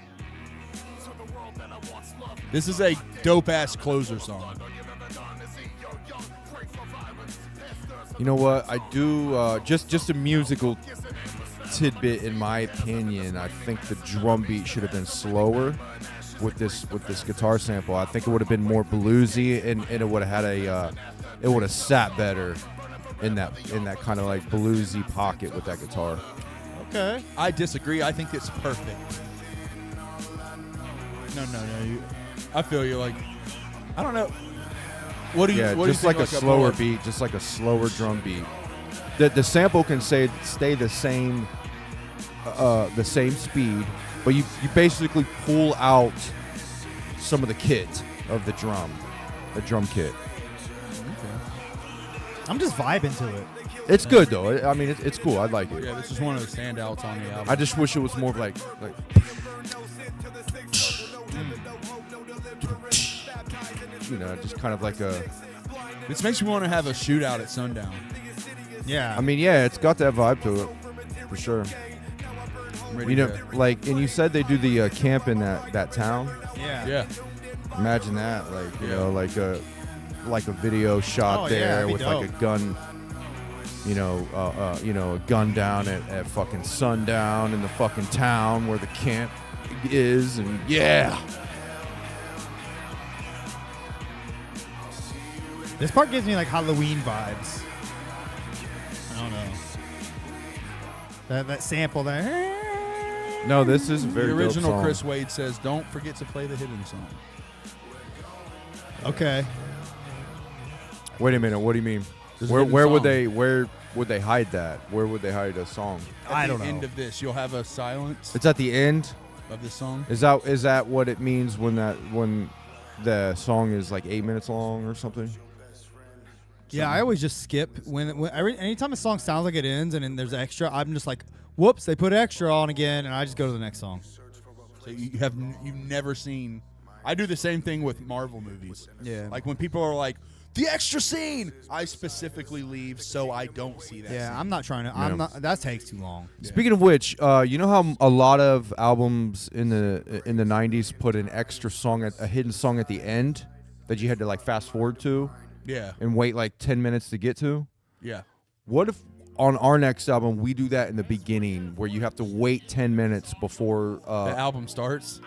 This is a dope ass closer song. You know what? I do just a musical tidbit in my opinion. I think the drum beat should have been slower with this guitar sample. I think it would have been more bluesy and it would have had it would have sat better in that kind of like bluesy pocket with that guitar. Okay. I disagree. I think it's perfect. No. I feel you. Like, I don't know. What do you? Yeah, what do you just think like a a slower bullet? beat, just like a slower drum beat. The sample can stay the same speed, but you basically pull out some of the kit of the drum kit. I'm just vibing to it. It's good though. I mean, it's cool. I like it. Yeah, this is one of the standouts on the album. I just wish it was more like you know, just kind of like a. This makes me want to have a shootout at sundown. Yeah. I mean, yeah, it's got that vibe to it, for sure. I'm ready You know, to- like, and you said they do the camp in that town. Yeah. Yeah. Imagine that, like, you Yeah. know, like a video shot Oh, yeah, there that'd be with like a dope. gun. You know, a gun down at fucking sundown in the fucking town where the camp is, and yeah. This part gives me like Halloween vibes. I don't know. That sample there. No, this is a very The dope original song. Chris Wade says, "Don't forget to play the hidden song." Okay. Wait a minute. What do you mean? There's a Where hidden would song. they hide that? Where would they hide a song? At the end of this, you'll have a silence It's at the end. of the song. Is that what it means when the song is like 8 minutes long or something? Yeah, I always just skip anytime a song sounds like it ends and then there's extra. I'm just like, whoops, they put extra on again, and I just go to the next song. So you've never seen. I do the same thing with Marvel movies. Yeah. Like when people are like, the extra scene, I specifically leave so I don't see that. Yeah, scene. I'm not trying to. I'm not. That takes too long. Speaking of which, you know how a lot of albums in the '90s put an extra song, a hidden song at the end that you had to like fast forward to, Yeah. and wait like 10 minutes to get to. Yeah. What if on our next album we do that in the beginning, where you have to wait 10 minutes before The album starts.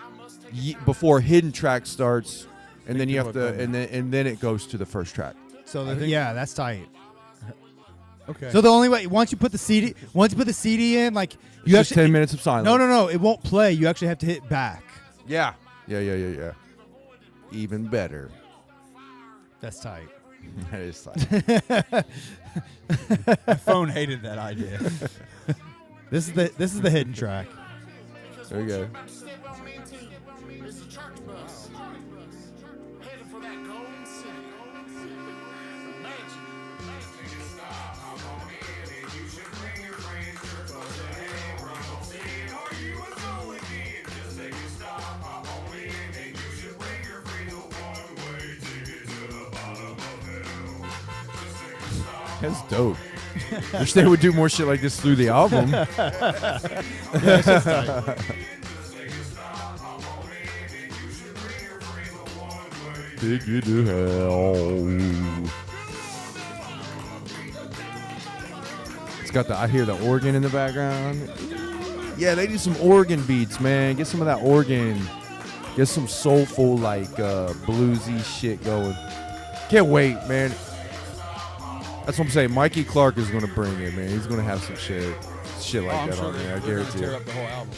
before hidden track starts, and then you have people to, are playing. and then it goes to the first track. So I think- yeah, that's tight. Okay. So the only way once you put the CD in, like you Just actually 10 minutes of silence. No, it won't play. You actually have to hit back. Yeah. Yeah. Even better. That's tight. That is tight. My phone hated that idea. This is the hidden track. There you go. That's dope. Wish they would do more shit like this through the album. it's just tight. Take you to hell. It's got I hear the organ in the background. Yeah, they need some organ beats, man. Get some of that organ. Get some soulful, like bluesy shit going. Can't wait, man. That's what I'm saying. Mikey Clark is gonna bring it, man. He's gonna have some shit like I'm that sure on there. I they're gonna guarantee tear it. up the whole album.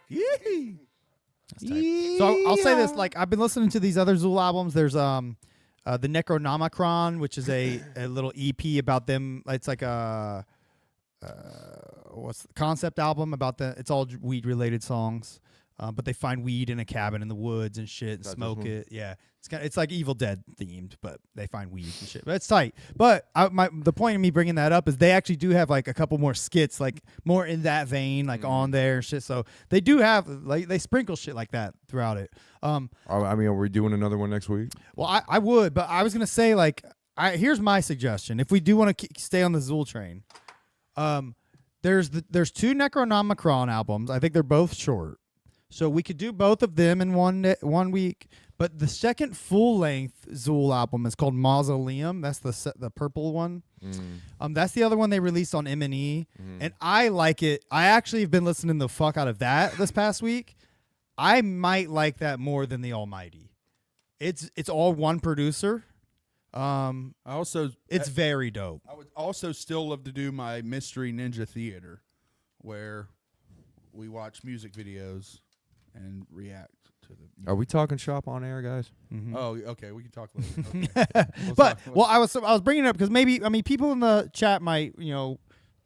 Yee. So I'll say this: like I've been listening to these other Zool albums. There's the Necronomicron, which is a little EP about them. It's like a what's the concept album about it's all weed related songs. But they find weed in a cabin in the woods and shit and That's smoke this one? it. Yeah, it's like Evil Dead themed, but they find weed and shit. But it's tight. But the point of me bringing that up is they actually do have like a couple more skits, like more in that vein, like on there and shit. So they do have like they sprinkle shit like that throughout it. I mean, are we doing another one next week? Well, I would, but I was gonna say like here's my suggestion. If we do want to stay on the Zool train, there's two Necronomicron albums. I think they're both short. So we could do both of them in one week, but the second full-length Zool album is called Mausoleum. That's the purple one. That's the other one they released on M&E, and I like it. I actually have been listening the fuck out of that this past week. I might like that more than the Almighty. It's all one producer. I also It's very dope. I would also still love to do my Mystery Ninja Theater, where we watch music videos and react to them. Are we talking shop on air, guys? Oh, okay. We can talk later. Okay. But I was bringing it up because maybe people in the chat might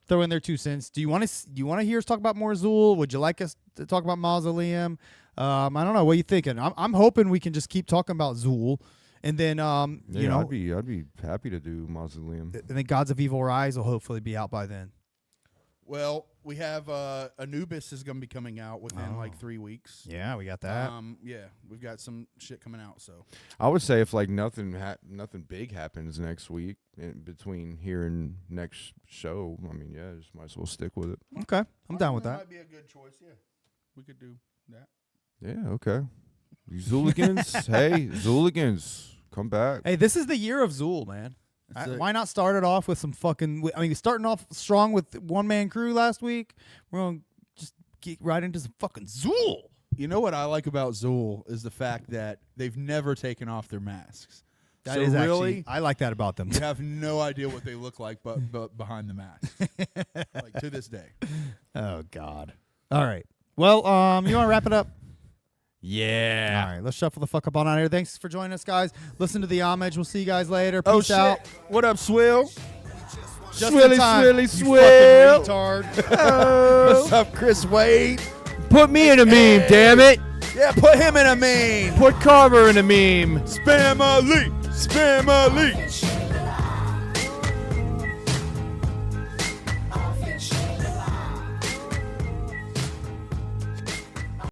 throw in their 2 cents. Do you want to hear us talk about more Zool? Would you like us to talk about Mausoleum? I don't know. What are you thinking? I'm hoping we can just keep talking about Zool, and then I'd be happy to do Mausoleum. and then Gods of Evil Rise will hopefully be out by then. Well, we have Anubis is going to be coming out within like 3 weeks. Yeah, we got that. Yeah, we've got some shit coming out. So I would say if like nothing big happens next week in between here and next show, I mean, yeah, just might as well stick with it. Okay, I'm down with that. Might be a good choice. Yeah, we could do that. Yeah, okay. You Zooligans, hey, Zooligans, come back. Hey, this is the year of Zool, man. That's it. Why not start it off with some fucking? I mean, starting off strong with One Man Crew last week. We're gonna just get right into some fucking Zool. You know what I like about Zool is the fact that they've never taken off their masks. That so is really, actually, I like that about them. you have no idea what they look like, but behind the mask, like to this day. Oh God. All right. Well, you want to wrap it up? Yeah. All right. Let's shuffle the fuck up on out here. Thanks for joining us, guys. Listen to the homage. We'll see you guys later. Peace Oh shit! out. What up, Swill? Just Swilly, in time, swilly, you swill. fucking retard. What's up, Chris Wade? Put me in a meme, damn it. Yeah, put him in a meme. Put Carver in a meme. Spam Ali.